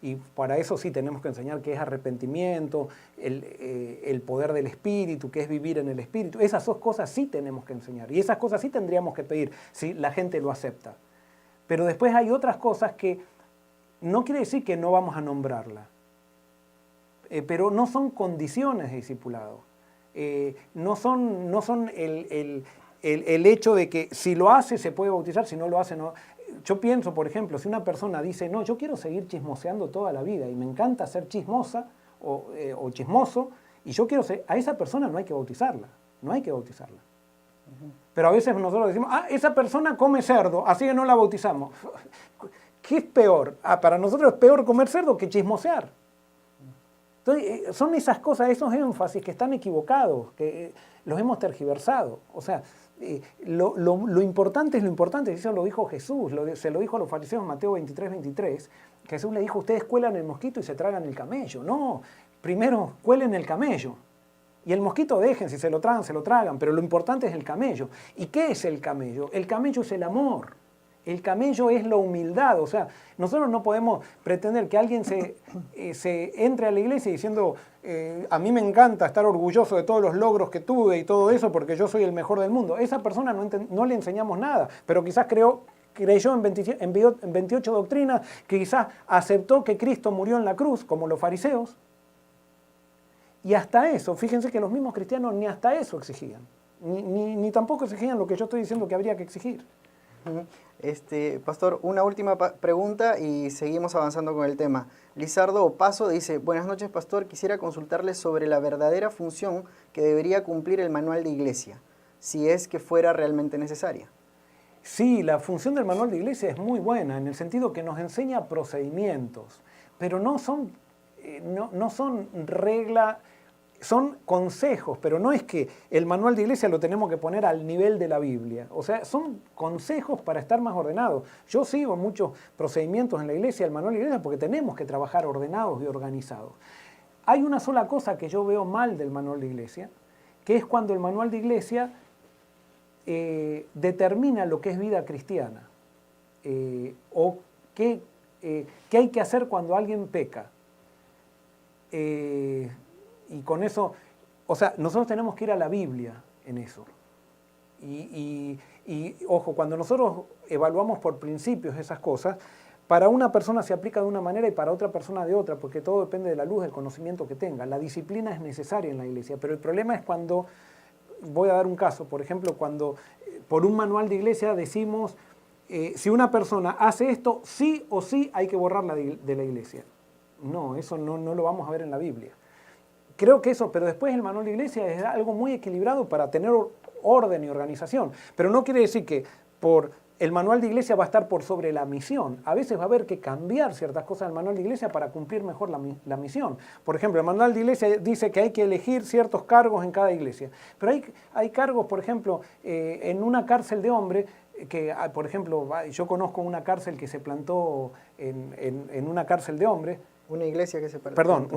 Y para eso sí tenemos que enseñar qué es arrepentimiento, el poder del Espíritu, qué es vivir en el Espíritu. Esas dos cosas sí tenemos que enseñar. Y esas cosas sí tendríamos que pedir, si la gente lo acepta. Pero después hay otras cosas que no quiere decir que no vamos a nombrarla, pero no son condiciones de discipulado. No son el hecho de que si lo hace se puede bautizar, si no lo hace no. Yo pienso, por ejemplo, si una persona dice, no, yo quiero seguir chismoseando toda la vida y me encanta ser chismosa o chismoso, y yo quiero ser, a esa persona no hay que bautizarla, no hay que bautizarla. Pero a veces nosotros decimos, esa persona come cerdo, así que no la bautizamos. ¿Qué es peor? Para nosotros es peor comer cerdo que chismosear. Entonces, son esas cosas, esos énfasis que están equivocados, que los hemos tergiversado. O sea, lo importante es lo importante, eso lo dijo Jesús, se lo dijo a los fariseos en Mateo 23:23. Jesús le dijo, ustedes cuelan el mosquito y se tragan el camello. No, primero cuelen el camello. Y el mosquito dejen, si se lo tragan, pero lo importante es el camello. ¿Y qué es el camello? El camello es el amor. El camello es la humildad. O sea, nosotros no podemos pretender que alguien se entre a la iglesia diciendo, a mí me encanta estar orgulloso de todos los logros que tuve y todo eso porque yo soy el mejor del mundo. Esa persona no le enseñamos nada, pero quizás creyó en 28 doctrinas, que quizás aceptó que Cristo murió en la cruz, como los fariseos. Y hasta eso, fíjense que los mismos cristianos ni hasta eso exigían, ni tampoco exigían lo que yo estoy diciendo que habría que exigir. Pastor, una última pregunta y seguimos avanzando con el tema. Lizardo Opaso dice, buenas noches, pastor, quisiera consultarle sobre la verdadera función que debería cumplir el manual de iglesia, si es que fuera realmente necesaria. Sí, la función del manual de iglesia es muy buena, en el sentido que nos enseña procedimientos, pero no son regla, son consejos, pero no es que el manual de iglesia lo tenemos que poner al nivel de la Biblia. O sea, son consejos para estar más ordenados. Yo sigo muchos procedimientos en la iglesia, el manual de iglesia, porque tenemos que trabajar ordenados y organizados. Hay una sola cosa que yo veo mal del manual de iglesia, que es cuando el manual de iglesia determina lo que es vida cristiana, o qué hay que hacer cuando alguien peca. Y con eso, o sea, nosotros tenemos que ir a la Biblia en eso. Y ojo, cuando nosotros evaluamos por principios esas cosas, para una persona se aplica de una manera y para otra persona de otra, porque todo depende de la luz, del conocimiento que tenga. La disciplina es necesaria en la iglesia, pero el problema es cuando, voy a dar un caso, por ejemplo, cuando por un manual de iglesia decimos, si una persona hace esto, sí o sí hay que borrarla de la iglesia. No, eso no lo vamos a ver en la Biblia. Creo que eso, pero después el manual de iglesia es algo muy equilibrado para tener orden y organización. Pero no quiere decir que por el manual de iglesia va a estar por sobre la misión. A veces va a haber que cambiar ciertas cosas del manual de iglesia para cumplir mejor la misión. Por ejemplo, el manual de iglesia dice que hay que elegir ciertos cargos en cada iglesia. Pero hay cargos, por ejemplo, en una cárcel de hombres, que, por ejemplo, yo conozco una cárcel que se plantó en una cárcel de hombres. Una iglesia que se plantó. Perdón,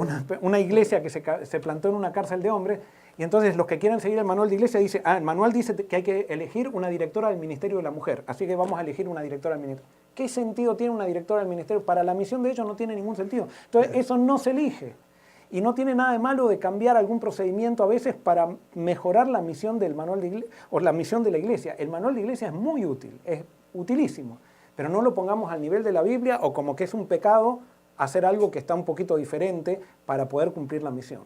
una iglesia que se plantó en una cárcel de hombres, y entonces los que quieran seguir el manual de iglesia dicen, el manual dice que hay que elegir una directora del Ministerio de la Mujer, así que vamos a elegir una directora del Ministerio. ¿Qué sentido tiene una directora del Ministerio? Para la misión de ellos no tiene ningún sentido. Entonces eso no se elige. Y no tiene nada de malo de cambiar algún procedimiento a veces para mejorar la misión del manual de iglesia, o la misión de la iglesia. El manual de iglesia es muy útil, es utilísimo, pero no lo pongamos al nivel de la Biblia o como que es un pecado hacer algo que está un poquito diferente para poder cumplir la misión.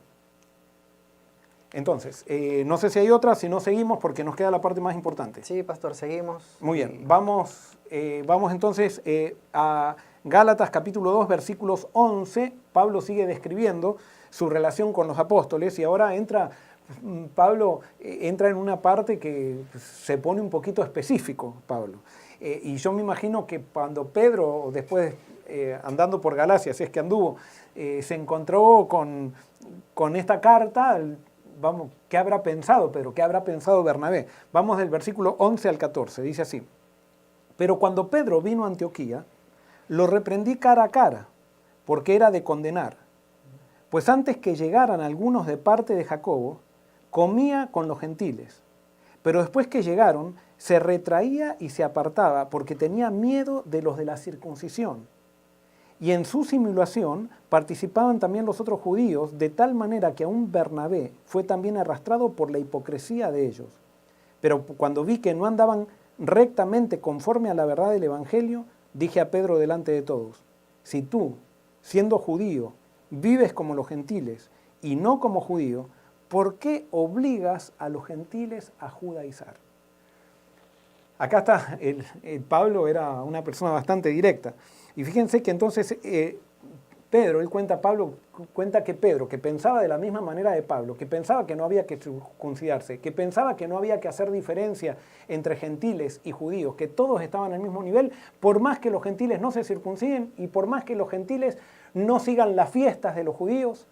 Entonces, no sé si hay otra, si no seguimos porque nos queda la parte más importante. Sí, pastor, seguimos. Muy bien, vamos entonces a Gálatas capítulo 2, versículos 11. Pablo sigue describiendo su relación con los apóstoles y ahora Pablo entra en una parte que se pone un poquito específico, Pablo. Y yo me imagino que cuando Pedro, después andando por Galacia, si es que anduvo, se encontró con esta carta, vamos, ¿qué habrá pensado Pedro? ¿Qué habrá pensado Bernabé? Vamos del versículo 11 al 14, dice así. Pero cuando Pedro vino a Antioquía, lo reprendí cara a cara, porque era de condenar. Pues antes que llegaran algunos de parte de Jacobo, comía con los gentiles. Pero después que llegaron, se retraía y se apartaba, porque tenía miedo de los de la circuncisión. Y en su simulación participaban también los otros judíos, de tal manera que aún Bernabé fue también arrastrado por la hipocresía de ellos. Pero cuando vi que no andaban rectamente conforme a la verdad del Evangelio, dije a Pedro delante de todos, si tú, siendo judío, vives como los gentiles y no como judío, ¿por qué obligas a los gentiles a judaizar? Acá está, Pablo era una persona bastante directa. Y fíjense que entonces Pablo cuenta que Pedro, que pensaba de la misma manera de Pablo, que pensaba que no había que circuncidarse, que pensaba que no había que hacer diferencia entre gentiles y judíos, que todos estaban al mismo nivel, por más que los gentiles no se circunciden y por más que los gentiles no sigan las fiestas de los judíos,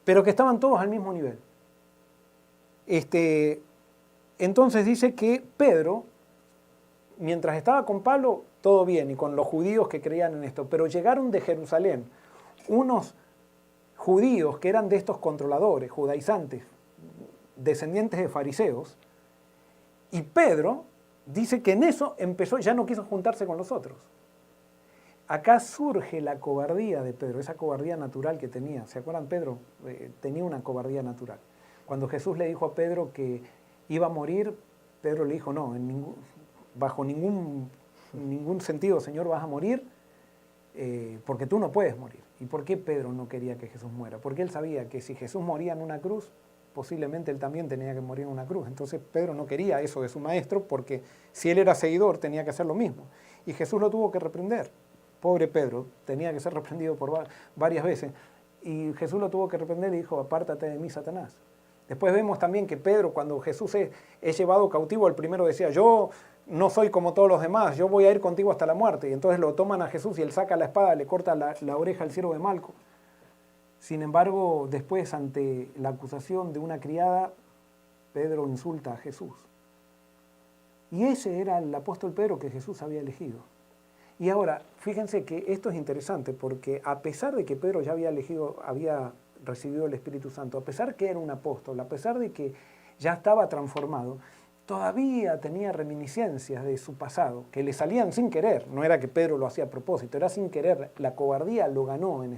pero que estaban todos al mismo nivel. Entonces dice que Pedro, mientras estaba con Pablo, todo bien, y con los judíos que creían en esto, pero llegaron de Jerusalén unos judíos que eran de estos controladores, judaizantes, descendientes de fariseos, y Pedro dice que en eso ya no quiso juntarse con los otros. Acá surge la cobardía de Pedro, esa cobardía natural que tenía. ¿Se acuerdan? Pedro tenía una cobardía natural. Cuando Jesús le dijo a Pedro que iba a morir, Pedro le dijo, no, bajo ningún sentido, Señor, vas a morir, porque tú no puedes morir. ¿Y por qué Pedro no quería que Jesús muera? Porque él sabía que si Jesús moría en una cruz, posiblemente él también tenía que morir en una cruz. Entonces Pedro no quería eso de su maestro, porque si él era seguidor tenía que hacer lo mismo. Y Jesús lo tuvo que reprender. Pobre Pedro, tenía que ser reprendido por varias veces. Y Jesús lo tuvo que reprender y dijo, apártate de mí, Satanás. Después vemos también que Pedro, cuando Jesús es llevado cautivo, el primero decía, yo no soy como todos los demás, yo voy a ir contigo hasta la muerte. Y entonces lo toman a Jesús y él saca la espada, le corta la oreja al siervo de Malco. Sin embargo, después, ante la acusación de una criada, Pedro insulta a Jesús. Y ese era el apóstol Pedro que Jesús había elegido. Y ahora, fíjense que esto es interesante porque a pesar de que Pedro ya había recibido el Espíritu Santo, a pesar que era un apóstol, a pesar de que ya estaba transformado, todavía tenía reminiscencias de su pasado, que le salían sin querer. No era que Pedro lo hacía a propósito, era sin querer. La cobardía lo ganó en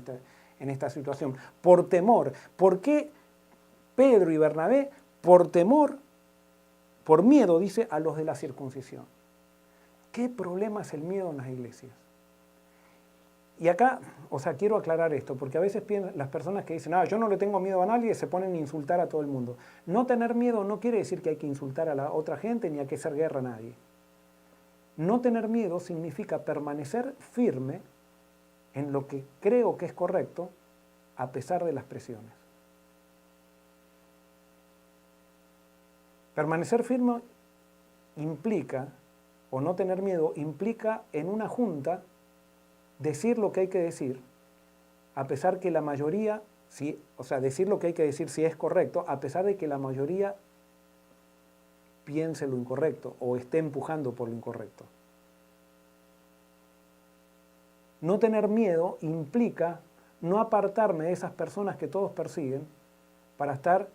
esta situación. Por temor. ¿Por qué Pedro y Bernabé? Por temor, por miedo, dice, a los de la circuncisión. ¿Qué problema es el miedo en las iglesias? Y acá, quiero aclarar esto, porque a veces las personas que dicen, yo no le tengo miedo a nadie, se ponen a insultar a todo el mundo. No tener miedo no quiere decir que hay que insultar a la otra gente ni hay que hacer guerra a nadie. No tener miedo significa permanecer firme en lo que creo que es correcto, a pesar de las presiones. Permanecer firme implica, o no tener miedo, implica en una junta decir lo que hay que decir, a pesar que la mayoría, decir lo que hay que decir si es correcto, a pesar de que la mayoría piense lo incorrecto o esté empujando por lo incorrecto. No tener miedo implica no apartarme de esas personas que todos persiguen para estar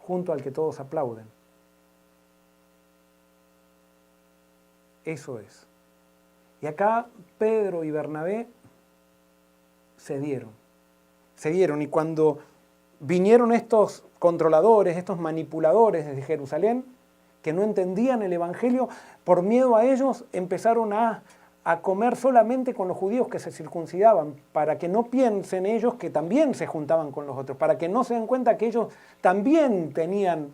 junto al que todos aplauden. Eso es. Y acá Pedro y Bernabé cedieron. Y cuando vinieron estos controladores, estos manipuladores desde Jerusalén, que no entendían el Evangelio, por miedo a ellos empezaron a comer solamente con los judíos que se circuncidaban, para que no piensen ellos que también se juntaban con los otros, para que no se den cuenta que ellos también tenían.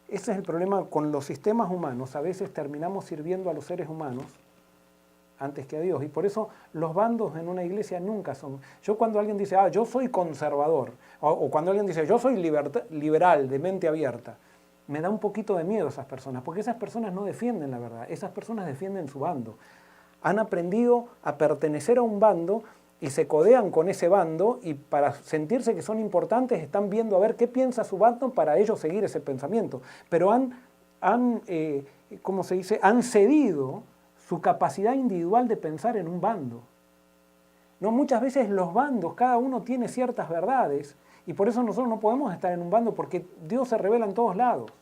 Ese es el problema con los sistemas humanos. A veces terminamos sirviendo a los seres humanos antes que a Dios. Y por eso los bandos en una iglesia nunca son. Yo cuando alguien dice, yo soy conservador, o cuando alguien dice, yo soy liberal, de mente abierta, me da un poquito de miedo a esas personas, porque esas personas no defienden la verdad, esas personas defienden su bando. Han aprendido a pertenecer a un bando y se codean con ese bando, y para sentirse que son importantes están viendo a ver qué piensa su bando para ellos seguir ese pensamiento. Pero han cedido su capacidad individual de pensar en un bando. No, muchas veces los bandos, cada uno tiene ciertas verdades, y por eso nosotros no podemos estar en un bando, porque Dios se revela en todos lados.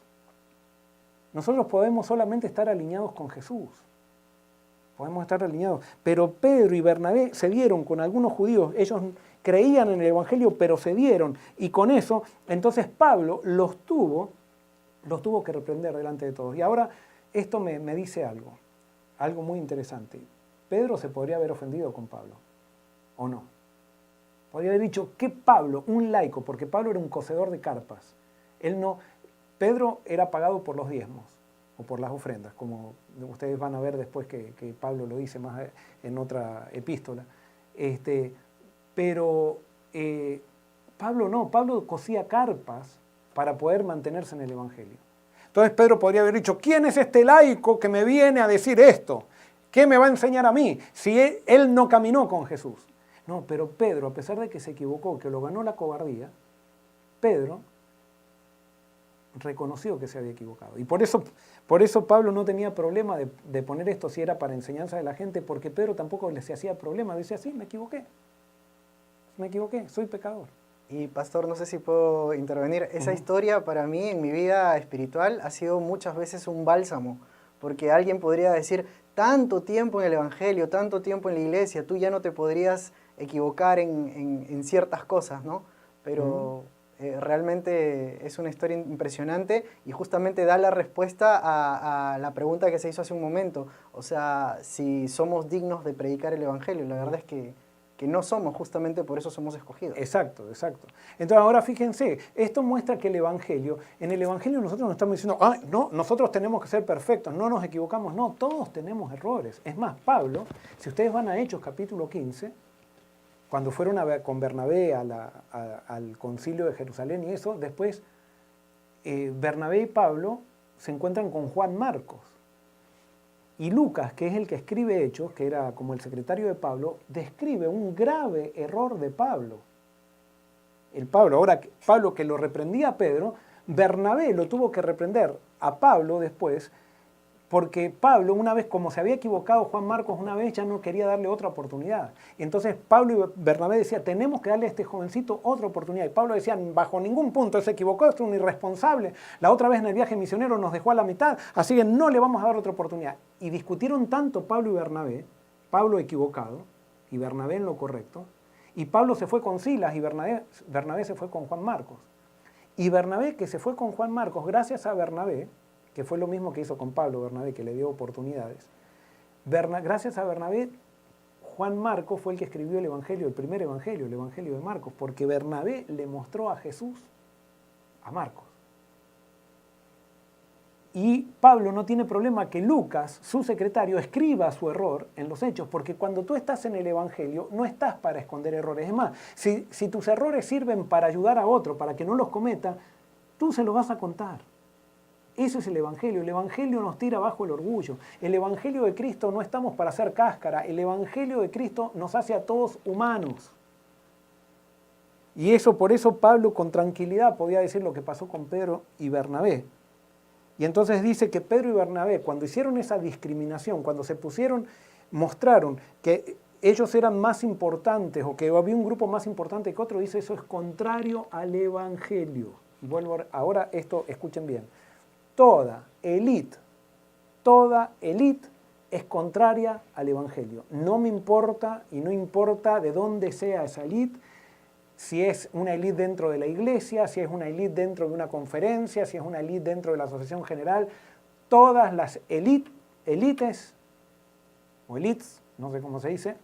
Nosotros podemos solamente estar alineados con Jesús. Podemos estar alineados. Pero Pedro y Bernabé cedieron con algunos judíos. Ellos creían en el Evangelio, pero cedieron. Y con eso, entonces Pablo los tuvo que reprender delante de todos. Y ahora esto me dice algo muy interesante. Pedro se podría haber ofendido con Pablo, ¿o no? Podría haber dicho, ¿qué Pablo? Un laico, porque Pablo era un cocedor de carpas. Pedro era pagado por los diezmos o por las ofrendas, como ustedes van a ver después que Pablo lo dice más en otra epístola. Pero Pablo no, Pablo cosía carpas para poder mantenerse en el Evangelio. Entonces Pedro podría haber dicho, ¿quién es este laico que me viene a decir esto? ¿Qué me va a enseñar a mí si él no caminó con Jesús? No, pero Pedro, a pesar de que se equivocó, que lo ganó la cobardía, Pedro reconoció que se había equivocado. Y por eso Pablo no tenía problema de poner esto si era para enseñanza de la gente, porque Pedro tampoco se hacía problema. Decía, sí, me equivoqué, soy pecador. Y pastor, no sé si puedo intervenir. Esa historia para mí en mi vida espiritual ha sido muchas veces un bálsamo, porque alguien podría decir, tanto tiempo en el Evangelio, tanto tiempo en la iglesia, tú ya no te podrías equivocar en ciertas cosas, ¿no? Pero realmente es una historia impresionante y justamente da la respuesta a la pregunta que se hizo hace un momento. O sea, si somos dignos de predicar el Evangelio. La verdad es que no somos, justamente por eso somos escogidos. Exacto. Entonces ahora fíjense, esto muestra que en el Evangelio nosotros no estamos diciendo, no, nosotros tenemos que ser perfectos, no nos equivocamos, no, todos tenemos errores. Es más, Pablo, si ustedes van a Hechos capítulo 15, cuando fueron con Bernabé al concilio de Jerusalén y eso, después Bernabé y Pablo se encuentran con Juan Marcos. Y Lucas, que es el que escribe Hechos, que era como el secretario de Pablo, describe un grave error de Pablo. Pablo que lo reprendía a Pedro, Bernabé lo tuvo que reprender a Pablo después, porque Pablo, una vez, como se había equivocado Juan Marcos una vez, ya no quería darle otra oportunidad. Y entonces Pablo y Bernabé decían, tenemos que darle a este jovencito otra oportunidad. Y Pablo decía, bajo ningún punto, se equivocó, es un irresponsable. La otra vez en el viaje misionero nos dejó a la mitad, así que no le vamos a dar otra oportunidad. Y discutieron tanto Pablo y Bernabé, Pablo equivocado y Bernabé en lo correcto, y Pablo se fue con Silas y Bernabé se fue con Juan Marcos. Y Bernabé, que se fue con Juan Marcos, gracias a Bernabé, que fue lo mismo que hizo con Pablo Bernabé, que le dio oportunidades. Gracias a Bernabé, Juan Marcos fue el que escribió el Evangelio, el primer Evangelio, el Evangelio de Marcos, porque Bernabé le mostró a Jesús a Marcos. Y Pablo no tiene problema que Lucas, su secretario, escriba su error en los hechos, porque cuando tú estás en el Evangelio no estás para esconder errores. Es más, si tus errores sirven para ayudar a otro, para que no los cometa, tú se los vas a contar. Eso es el Evangelio. El Evangelio nos tira abajo el orgullo. El Evangelio de Cristo no estamos para hacer cáscara. El Evangelio de Cristo nos hace a todos humanos. Y por eso Pablo con tranquilidad podía decir lo que pasó con Pedro y Bernabé. Y entonces dice que Pedro y Bernabé, cuando hicieron esa discriminación, cuando se mostraron que ellos eran más importantes o que había un grupo más importante que otro, dice eso es contrario al Evangelio. Y vuelvo ahora esto, escuchen bien. Toda élite es contraria al Evangelio. No me importa y no importa de dónde sea esa élite, si es una élite dentro de la iglesia, si es una élite dentro de una conferencia, si es una élite dentro de la asociación general, todas las élites, o élites, no sé cómo se dice,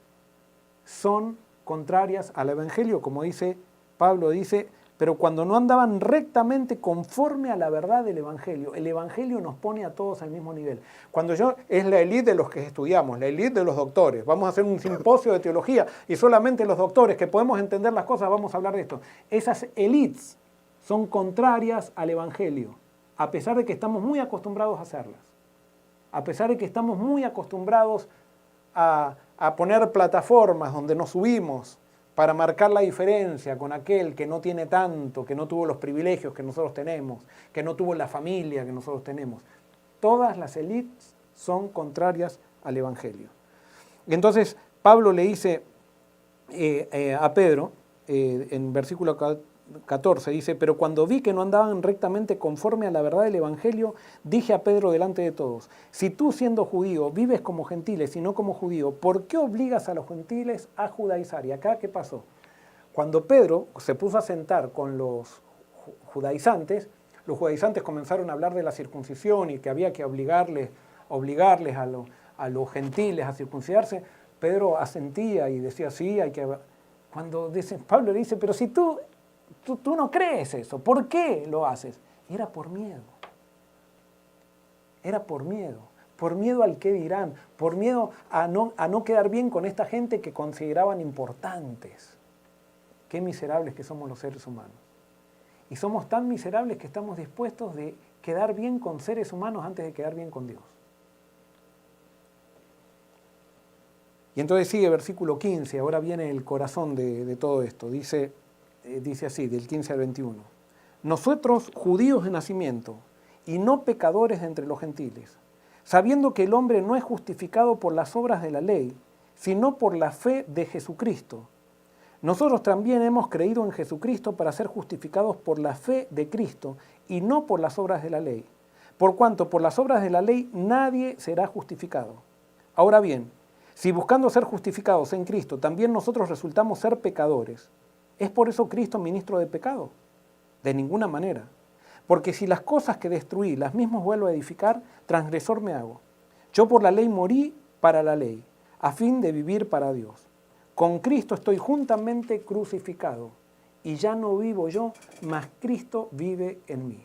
son contrarias al Evangelio, como dice Pablo, dice, pero cuando no andaban rectamente conforme a la verdad del Evangelio. El Evangelio nos pone a todos al mismo nivel. Es la élite de los que estudiamos, la élite de los doctores. Vamos a hacer un simposio de teología y solamente los doctores que podemos entender las cosas vamos a hablar de esto. Esas élites son contrarias al Evangelio, a pesar de que estamos muy acostumbrados a hacerlas. A pesar de que estamos muy acostumbrados a poner plataformas donde nos subimos para marcar la diferencia con aquel que no tiene tanto, que no tuvo los privilegios que nosotros tenemos, que no tuvo la familia que nosotros tenemos. Todas las élites son contrarias al Evangelio. Y entonces Pablo le dice a Pedro, en versículo 14, dice, pero cuando vi que no andaban rectamente conforme a la verdad del Evangelio, dije a Pedro delante de todos, si tú siendo judío vives como gentiles y no como judío, ¿por qué obligas a los gentiles a judaizar? Y acá, ¿qué pasó? Cuando Pedro se puso a sentar con los judaizantes comenzaron a hablar de la circuncisión y que había que obligarles a los gentiles a circuncidarse. Pedro asentía y decía, sí, hay que... Cuando Pablo le dice, pero si tú no crees eso, ¿por qué lo haces? Y era por miedo. Era por miedo al qué dirán, por miedo a no quedar bien con esta gente que consideraban importantes. Qué miserables que somos los seres humanos. Y somos tan miserables que estamos dispuestos de quedar bien con seres humanos antes de quedar bien con Dios. Y entonces sigue versículo 15, ahora viene el corazón de todo esto. Dice así, del 15 al 21. Nosotros, judíos de nacimiento, y no pecadores de entre los gentiles, sabiendo que el hombre no es justificado por las obras de la ley, sino por la fe de Jesucristo. Nosotros también hemos creído en Jesucristo para ser justificados por la fe de Cristo y no por las obras de la ley. Por cuanto por las obras de la ley nadie será justificado. Ahora bien, si buscando ser justificados en Cristo también nosotros resultamos ser pecadores, ¿es por eso Cristo ministro de pecado? De ninguna manera. Porque si las cosas que destruí las mismas vuelvo a edificar, transgresor me hago. Yo por la ley morí para la ley, a fin de vivir para Dios. Con Cristo estoy juntamente crucificado, y ya no vivo yo, mas Cristo vive en mí.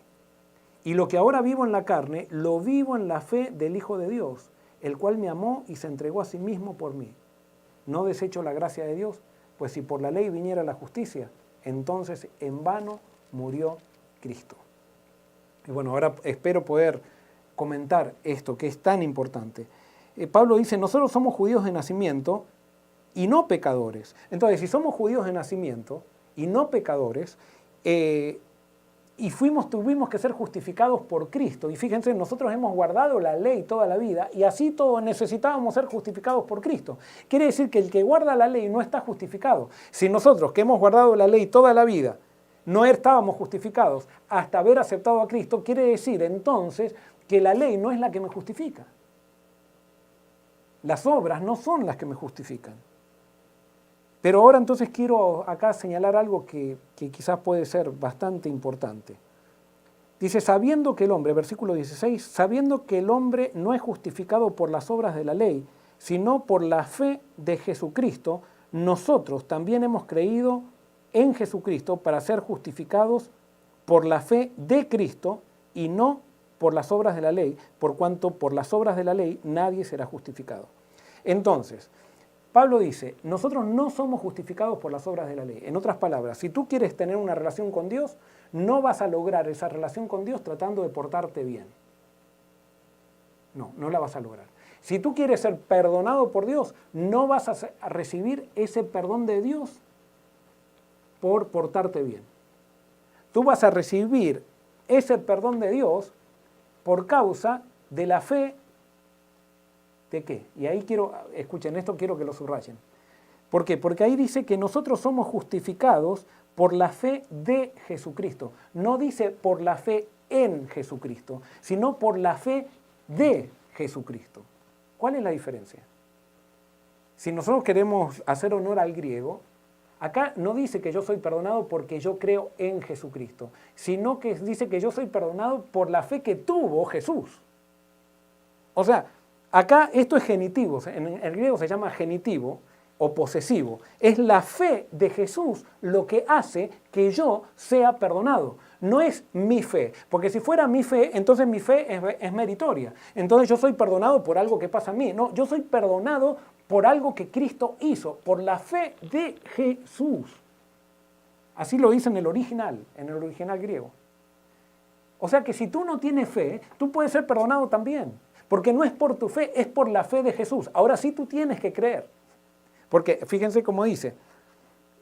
Y lo que ahora vivo en la carne, lo vivo en la fe del Hijo de Dios, el cual me amó y se entregó a sí mismo por mí. No desecho la gracia de Dios, pues si por la ley viniera la justicia, entonces en vano murió Cristo. Y bueno, ahora espero poder comentar esto que es tan importante. Pablo dice, nosotros somos judíos de nacimiento y no pecadores. Entonces, si somos judíos de nacimiento y no pecadores, y tuvimos que ser justificados por Cristo. Y fíjense, nosotros hemos guardado la ley toda la vida y así todos necesitábamos ser justificados por Cristo. Quiere decir que el que guarda la ley no está justificado. Si nosotros que hemos guardado la ley toda la vida no estábamos justificados hasta haber aceptado a Cristo, quiere decir entonces que la ley no es la que me justifica. Las obras no son las que me justifican. Pero ahora entonces quiero acá señalar algo que quizás puede ser bastante importante. Dice, sabiendo que el hombre, versículo 16, sabiendo que el hombre no es justificado por las obras de la ley, sino por la fe de Jesucristo, nosotros también hemos creído en Jesucristo para ser justificados por la fe de Cristo y no por las obras de la ley, por cuanto por las obras de la ley nadie será justificado. Entonces, Pablo dice, nosotros no somos justificados por las obras de la ley. En otras palabras, si tú quieres tener una relación con Dios, no vas a lograr esa relación con Dios tratando de portarte bien. No la vas a lograr. Si tú quieres ser perdonado por Dios, no vas a recibir ese perdón de Dios por portarte bien. Tú vas a recibir ese perdón de Dios por causa de la fe. ¿De qué? Y ahí escuchen esto, quiero que lo subrayen. ¿Por qué? Porque ahí dice que nosotros somos justificados por la fe de Jesucristo. No dice por la fe en Jesucristo, sino por la fe de Jesucristo. ¿Cuál es la diferencia? Si nosotros queremos hacer honor al griego, acá no dice que yo soy perdonado porque yo creo en Jesucristo, sino que dice que yo soy perdonado por la fe que tuvo Jesús. O sea, acá esto es genitivo, en el griego se llama genitivo o posesivo. Es la fe de Jesús lo que hace que yo sea perdonado. No es mi fe, porque si fuera mi fe, entonces mi fe es meritoria. Entonces yo soy perdonado por algo que pasa a mí. No, yo soy perdonado por algo que Cristo hizo, por la fe de Jesús. Así lo dice en el original griego. O sea que si tú no tienes fe, tú puedes ser perdonado también. Porque no es por tu fe, es por la fe de Jesús. Ahora sí tú tienes que creer. Porque fíjense cómo dice,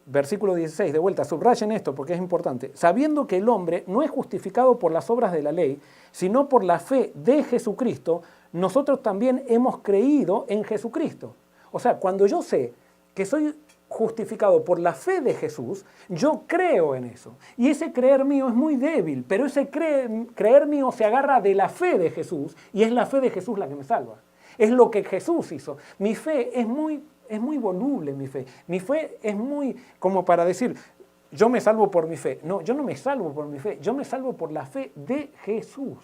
versículo 16, de vuelta, subrayen esto porque es importante. Sabiendo que el hombre no es justificado por las obras de la ley, sino por la fe de Jesucristo, nosotros también hemos creído en Jesucristo. O sea, cuando yo sé que soy justificado por la fe de Jesús, yo creo en eso. Y ese creer mío es muy débil, pero ese creer mío se agarra de la fe de Jesús y es la fe de Jesús la que me salva. Es lo que Jesús hizo. Mi fe es muy voluble, mi fe. Mi fe es muy como para decir, yo me salvo por mi fe. No, yo no me salvo por mi fe, yo me salvo por la fe de Jesús.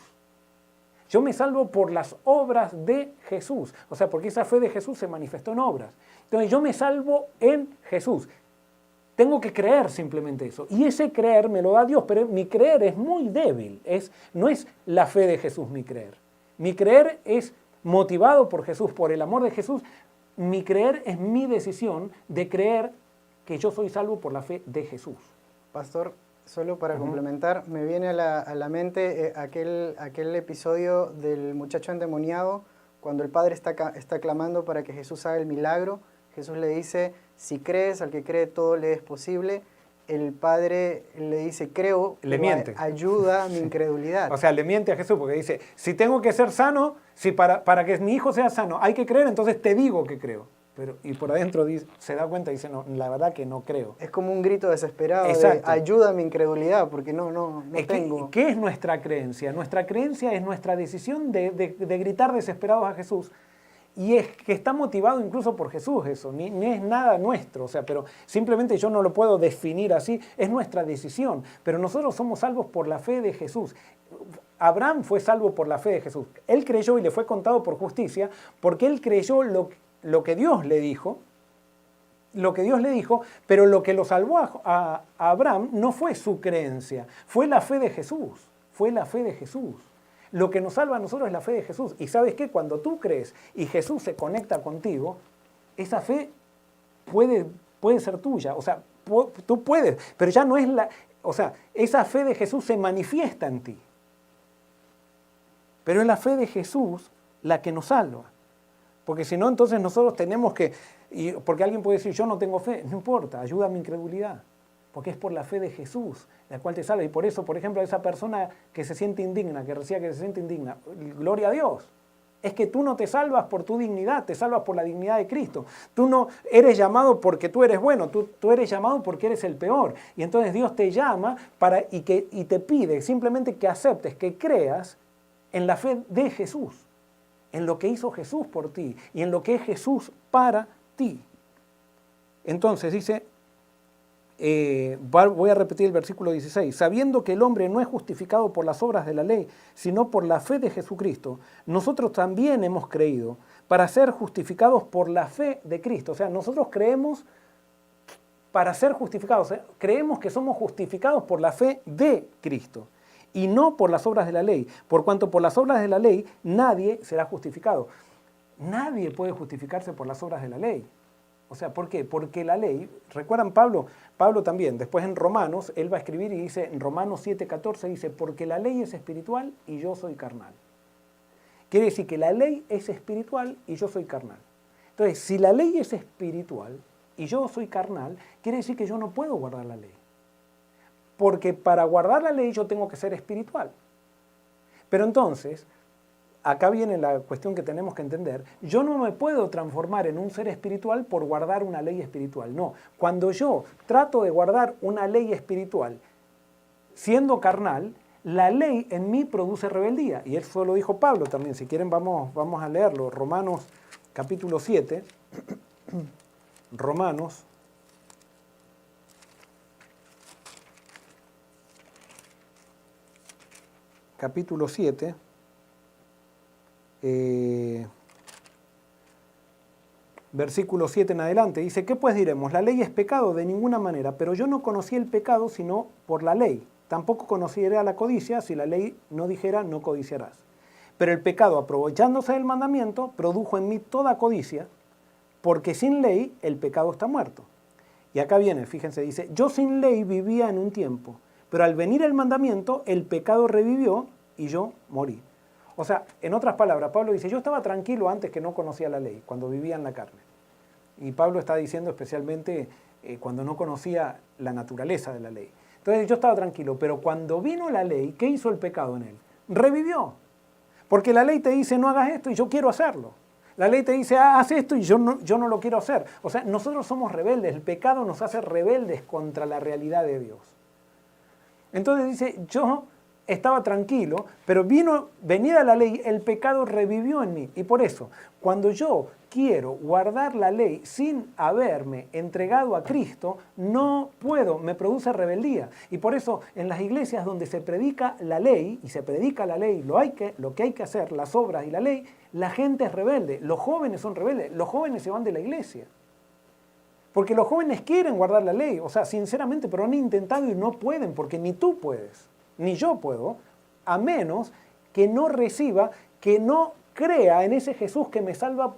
Yo me salvo por las obras de Jesús. O sea, porque esa fe de Jesús se manifestó en obras. Entonces yo me salvo en Jesús. Tengo que creer simplemente eso. Y ese creer me lo da Dios, pero mi creer es muy débil. No es la fe de Jesús mi creer. Mi creer es motivado por Jesús, por el amor de Jesús. Mi creer es mi decisión de creer que yo soy salvo por la fe de Jesús. Pastor, solo para complementar, me viene a la mente aquel episodio del muchacho endemoniado, cuando el padre está clamando para que Jesús haga el milagro. Jesús le dice, si crees, al que cree todo le es posible. El padre le dice, creo, le miente. Ayuda a mi incredulidad. O sea, le miente a Jesús porque dice, si tengo que ser sano, si para que mi hijo sea sano hay que creer, entonces te digo que creo. Y por adentro se da cuenta y dice, no, la verdad que no creo. Es como un grito desesperado. Exacto. De ayuda a mi incredulidad, porque no tengo. ¿Qué es nuestra creencia? Nuestra creencia es nuestra decisión de gritar desesperados a Jesús. Y es que está motivado incluso por Jesús eso, ni es nada nuestro, o sea, pero simplemente yo no lo puedo definir así, es nuestra decisión. Pero nosotros somos salvos por la fe de Jesús. Abraham fue salvo por la fe de Jesús. Él creyó y le fue contado por justicia porque él creyó lo que Dios le dijo, pero lo que lo salvó a Abraham no fue su creencia, fue la fe de Jesús, Lo que nos salva a nosotros es la fe de Jesús. Y ¿sabes qué? Cuando tú crees y Jesús se conecta contigo, esa fe puede ser tuya. O sea, tú puedes, pero ya no es o sea, esa fe de Jesús se manifiesta en ti. Pero es la fe de Jesús la que nos salva. Porque si no, entonces nosotros tenemos que, porque alguien puede decir, yo no tengo fe, no importa, ayuda a mi incredulidad. Porque es por la fe de Jesús, la cual te salva. Y por eso, por ejemplo, a esa persona que se siente indigna, que decía que se siente indigna, gloria a Dios. Es que tú no te salvas por tu dignidad, te salvas por la dignidad de Cristo. Tú no eres llamado porque tú eres bueno, tú eres llamado porque eres el peor. Y entonces Dios te llama y te pide simplemente que aceptes, que creas en la fe de Jesús, en lo que hizo Jesús por ti y en lo que es Jesús para ti. Entonces dice, voy a repetir el versículo 16, sabiendo que el hombre no es justificado por las obras de la ley, sino por la fe de Jesucristo, nosotros también hemos creído para ser justificados por la fe de Cristo. O sea, nosotros creemos para ser justificados, creemos que somos justificados por la fe de Cristo y no por las obras de la ley, por cuanto por las obras de la ley nadie será justificado. Nadie puede justificarse por las obras de la ley. O sea, ¿por qué? Porque la ley, ¿recuerdan Pablo también, después en Romanos, él va a escribir y dice, en Romanos 7:14 dice, porque la ley es espiritual y yo soy carnal. Quiere decir que la ley es espiritual y yo soy carnal. Entonces, si la ley es espiritual y yo soy carnal, quiere decir que yo no puedo guardar la ley. Porque para guardar la ley yo tengo que ser espiritual. Pero entonces, acá viene la cuestión que tenemos que entender. Yo no me puedo transformar en un ser espiritual por guardar una ley espiritual. No, cuando yo trato de guardar una ley espiritual siendo carnal, la ley en mí produce rebeldía. Y eso lo dijo Pablo también. Si quieren vamos a leerlo. Romanos capítulo 7. Romanos capítulo 7. Versículo 7 en adelante, dice, ¿qué pues diremos? La ley es pecado, de ninguna manera, pero yo no conocí el pecado sino por la ley. Tampoco conoceré la codicia si la ley no dijera no codiciarás. Pero el pecado, aprovechándose del mandamiento, produjo en mí toda codicia, porque sin ley el pecado está muerto. Y acá viene, fíjense, dice, yo sin ley vivía en un tiempo, pero al venir el mandamiento, el pecado revivió y yo morí. O sea, en otras palabras, Pablo dice, yo estaba tranquilo antes que no conocía la ley, cuando vivía en la carne. Y Pablo está diciendo especialmente cuando no conocía la naturaleza de la ley. Entonces yo estaba tranquilo, pero cuando vino la ley, ¿qué hizo el pecado en él? Revivió. Porque la ley te dice, no hagas esto y yo quiero hacerlo. La ley te dice, haz esto y yo no lo quiero hacer. O sea, nosotros somos rebeldes, el pecado nos hace rebeldes contra la realidad de Dios. Entonces dice, yo estaba tranquilo, pero venida la ley, el pecado revivió en mí. Y por eso, cuando yo quiero guardar la ley sin haberme entregado a Cristo, no puedo, me produce rebeldía. Y por eso, en las iglesias donde se predica la ley, y se predica la ley, lo que hay que hacer, las obras y la ley, la gente es rebelde, los jóvenes son rebeldes, los jóvenes se van de la iglesia. Porque los jóvenes quieren guardar la ley, o sea, sinceramente, pero han intentado y no pueden, porque ni tú puedes. Ni yo puedo, a menos que no reciba, que no crea en ese Jesús que me salva,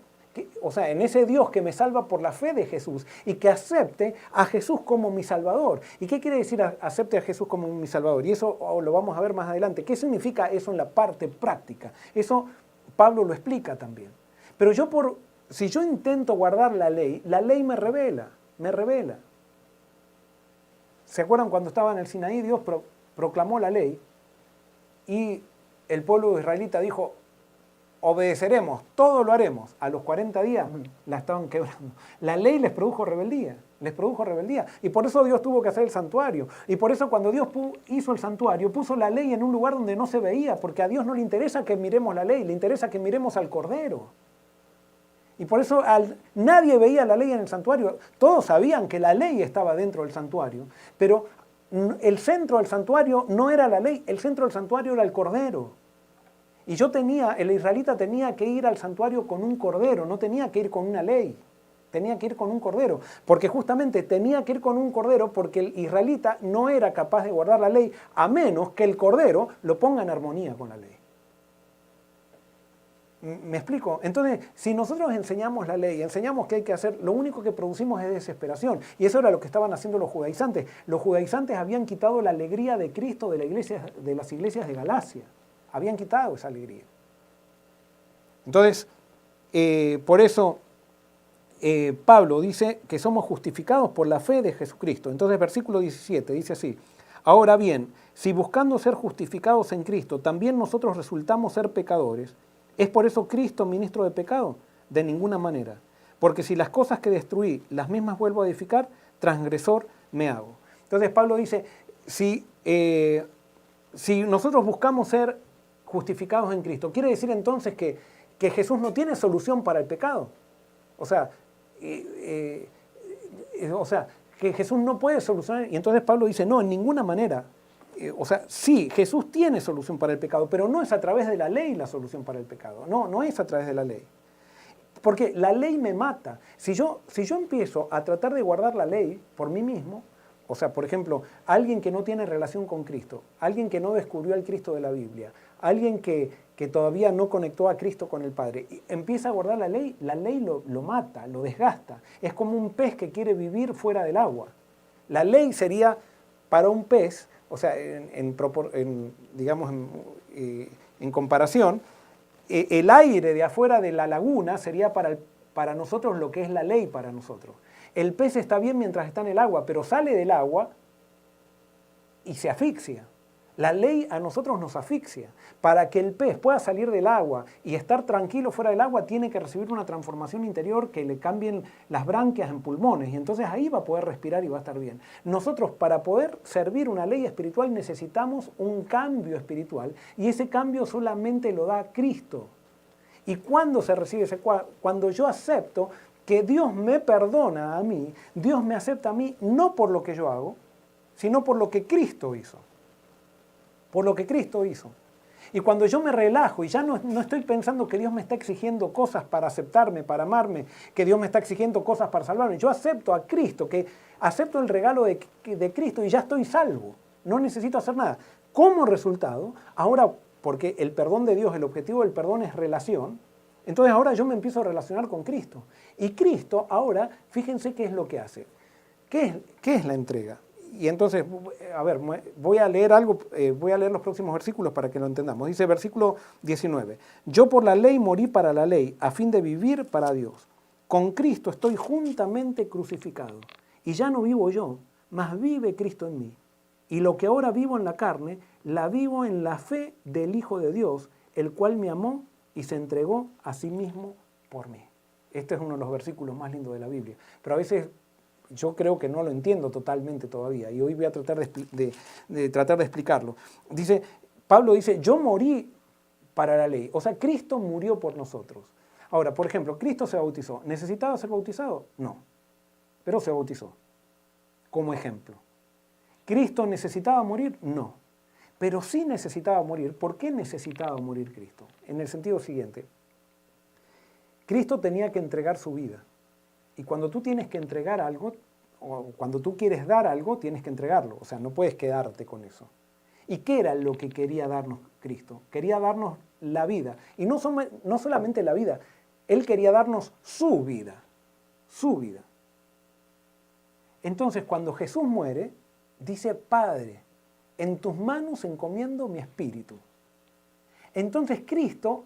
o sea, en ese Dios que me salva por la fe de Jesús y que acepte a Jesús como mi Salvador. ¿Y qué quiere decir acepte a Jesús como mi Salvador? Y eso lo vamos a ver más adelante. ¿Qué significa eso en la parte práctica? Eso Pablo lo explica también. Pero si yo intento guardar la ley me revela. ¿Se acuerdan cuando estaba en el Sinaí? Dios proclamó la ley y el pueblo israelita dijo, obedeceremos, todo lo haremos. A los 40 días la estaban quebrando. La ley les produjo rebeldía. Y por eso Dios tuvo que hacer el santuario. Y por eso cuando Dios hizo el santuario, puso la ley en un lugar donde no se veía, porque a Dios no le interesa que miremos la ley, le interesa que miremos al Cordero. Y por eso nadie veía la ley en el santuario. Todos sabían que la ley estaba dentro del santuario, pero el centro del santuario no era la ley, el centro del santuario era el Cordero. Y el israelita tenía que ir al santuario con un cordero, no tenía que ir con una ley, tenía que ir con un cordero. Porque justamente tenía que ir con un cordero porque el israelita no era capaz de guardar la ley a menos que el cordero lo ponga en armonía con la ley. ¿Me explico? Entonces, si nosotros enseñamos la ley, enseñamos qué hay que hacer, lo único que producimos es desesperación. Y eso era lo que estaban haciendo los judaizantes. Los judaizantes habían quitado la alegría de Cristo de las iglesias de Galacia. Habían quitado esa alegría. Entonces, Por eso Pablo dice que somos justificados por la fe de Jesucristo. Entonces versículo 17 dice así: ahora bien, si buscando ser justificados en Cristo, también nosotros resultamos ser pecadores, ¿es por eso Cristo ministro de pecado? De ninguna manera. Porque si las cosas que destruí, las mismas vuelvo a edificar, transgresor me hago. Entonces Pablo dice, si nosotros buscamos ser justificados en Cristo, ¿quiere decir entonces que Jesús no tiene solución para el pecado? O sea, que Jesús no puede solucionar. Y entonces Pablo dice, no, en ninguna manera. Sí, Jesús tiene solución para el pecado, pero no es a través de la ley la solución para el pecado. No es a través de la ley. Porque la ley me mata. Si yo empiezo a tratar de guardar la ley por mí mismo, o sea, por ejemplo, alguien que no tiene relación con Cristo, alguien que no descubrió al Cristo de la Biblia, alguien que todavía no conectó a Cristo con el Padre, y empieza a guardar la ley lo mata, lo desgasta. Es como un pez que quiere vivir fuera del agua. La ley sería para un pez, o sea, en comparación, el aire de afuera de la laguna sería para nosotros lo que es la ley para nosotros. El pez está bien mientras está en el agua, pero sale del agua y se asfixia. La ley a nosotros nos asfixia. Para que el pez pueda salir del agua y estar tranquilo fuera del agua, tiene que recibir una transformación interior que le cambien las branquias en pulmones, y entonces ahí va a poder respirar y va a estar bien. Nosotros, para poder servir una ley espiritual, necesitamos un cambio espiritual, y ese cambio solamente lo da Cristo. ¿Y cuándo se recibe ese cambio? Cuando yo acepto que Dios me perdona a mí, Dios me acepta a mí, no por lo que yo hago, sino por lo que Cristo hizo. Por lo que Cristo hizo. Y cuando yo me relajo y ya no estoy pensando que Dios me está exigiendo cosas para aceptarme, para amarme, que Dios me está exigiendo cosas para salvarme, yo acepto a Cristo, que acepto el regalo de Cristo y ya estoy salvo. No necesito hacer nada. Como resultado, ahora, porque el perdón de Dios, el objetivo del perdón es relación, entonces ahora yo me empiezo a relacionar con Cristo. Y Cristo ahora, fíjense qué es lo que hace. ¿Qué es la entrega? Y entonces, a ver, voy a leer los próximos versículos para que lo entendamos. Dice versículo 19, yo por la ley morí para la ley, a fin de vivir para Dios. Con Cristo estoy juntamente crucificado, y ya no vivo yo, mas vive Cristo en mí. Y lo que ahora vivo en la carne, la vivo en la fe del Hijo de Dios, el cual me amó y se entregó a sí mismo por mí. Este es uno de los versículos más lindos de la Biblia. Pero a veces yo creo que no lo entiendo totalmente todavía, y hoy voy a tratar de explicarlo. Pablo dice, yo morí para la ley. O sea, Cristo murió por nosotros. Ahora, por ejemplo, Cristo se bautizó. ¿Necesitaba ser bautizado? No. Pero se bautizó. Como ejemplo. ¿Cristo necesitaba morir? No. Pero sí necesitaba morir. ¿Por qué necesitaba morir Cristo? En el sentido siguiente. Cristo tenía que entregar su vida. Y cuando tú tienes que entregar algo, o cuando tú quieres dar algo, tienes que entregarlo. O sea, no puedes quedarte con eso. ¿Y qué era lo que quería darnos Cristo? Quería darnos la vida. Y no solamente la vida, Él quería darnos su vida. Su vida. Entonces, cuando Jesús muere, dice, Padre, en tus manos encomiendo mi espíritu. Entonces Cristo,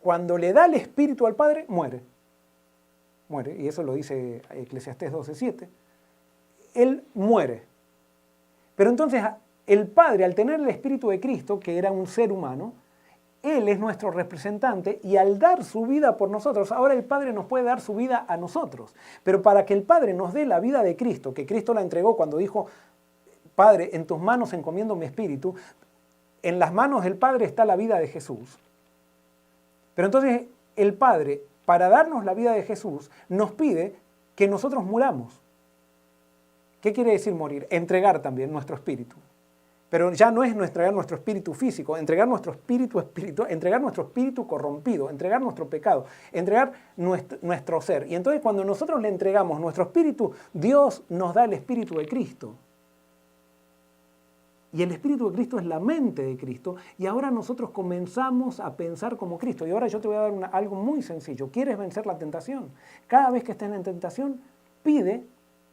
cuando le da el espíritu al Padre, muere. Muere, y eso lo dice Eclesiastés 12:7. Él muere. Pero entonces el Padre, al tener el Espíritu de Cristo, que era un ser humano, Él es nuestro representante, y al dar su vida por nosotros, ahora el Padre nos puede dar su vida a nosotros. Pero para que el Padre nos dé la vida de Cristo, que Cristo la entregó cuando dijo, Padre, en tus manos encomiendo mi espíritu, en las manos del Padre está la vida de Jesús. Pero entonces el Padre, para darnos la vida de Jesús, nos pide que nosotros muramos. ¿Qué quiere decir morir? Entregar también nuestro espíritu. Pero ya no es entregar nuestro espíritu físico, entregar nuestro espíritu espiritual, entregar nuestro espíritu corrompido, entregar nuestro pecado, entregar nuestro ser. Y entonces cuando nosotros le entregamos nuestro espíritu, Dios nos da el espíritu de Cristo. Y el Espíritu de Cristo es la mente de Cristo, y ahora nosotros comenzamos a pensar como Cristo. Y ahora yo te voy a dar algo muy sencillo. ¿Quieres vencer la tentación? Cada vez que estés en tentación, pide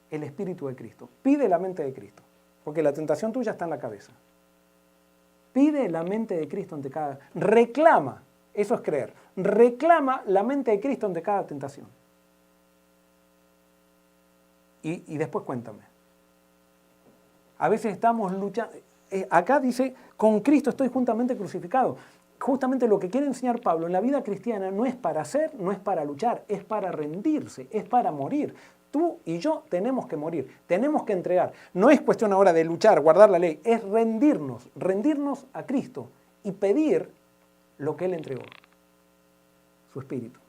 el Espíritu de Cristo. Pide la mente de Cristo, porque la tentación tuya está en la cabeza. Pide la mente de Cristo ante cada... Reclama Eso es creer. Reclama la mente de Cristo ante cada tentación. Y después cuéntame. A veces estamos luchando. Acá dice, con Cristo estoy juntamente crucificado. Justamente lo que quiere enseñar Pablo en la vida cristiana no es para hacer, no es para luchar, es para rendirse, es para morir. Tú y yo tenemos que morir, tenemos que entregar. No es cuestión ahora de luchar, guardar la ley, es rendirnos a Cristo y pedir lo que Él entregó, su espíritu,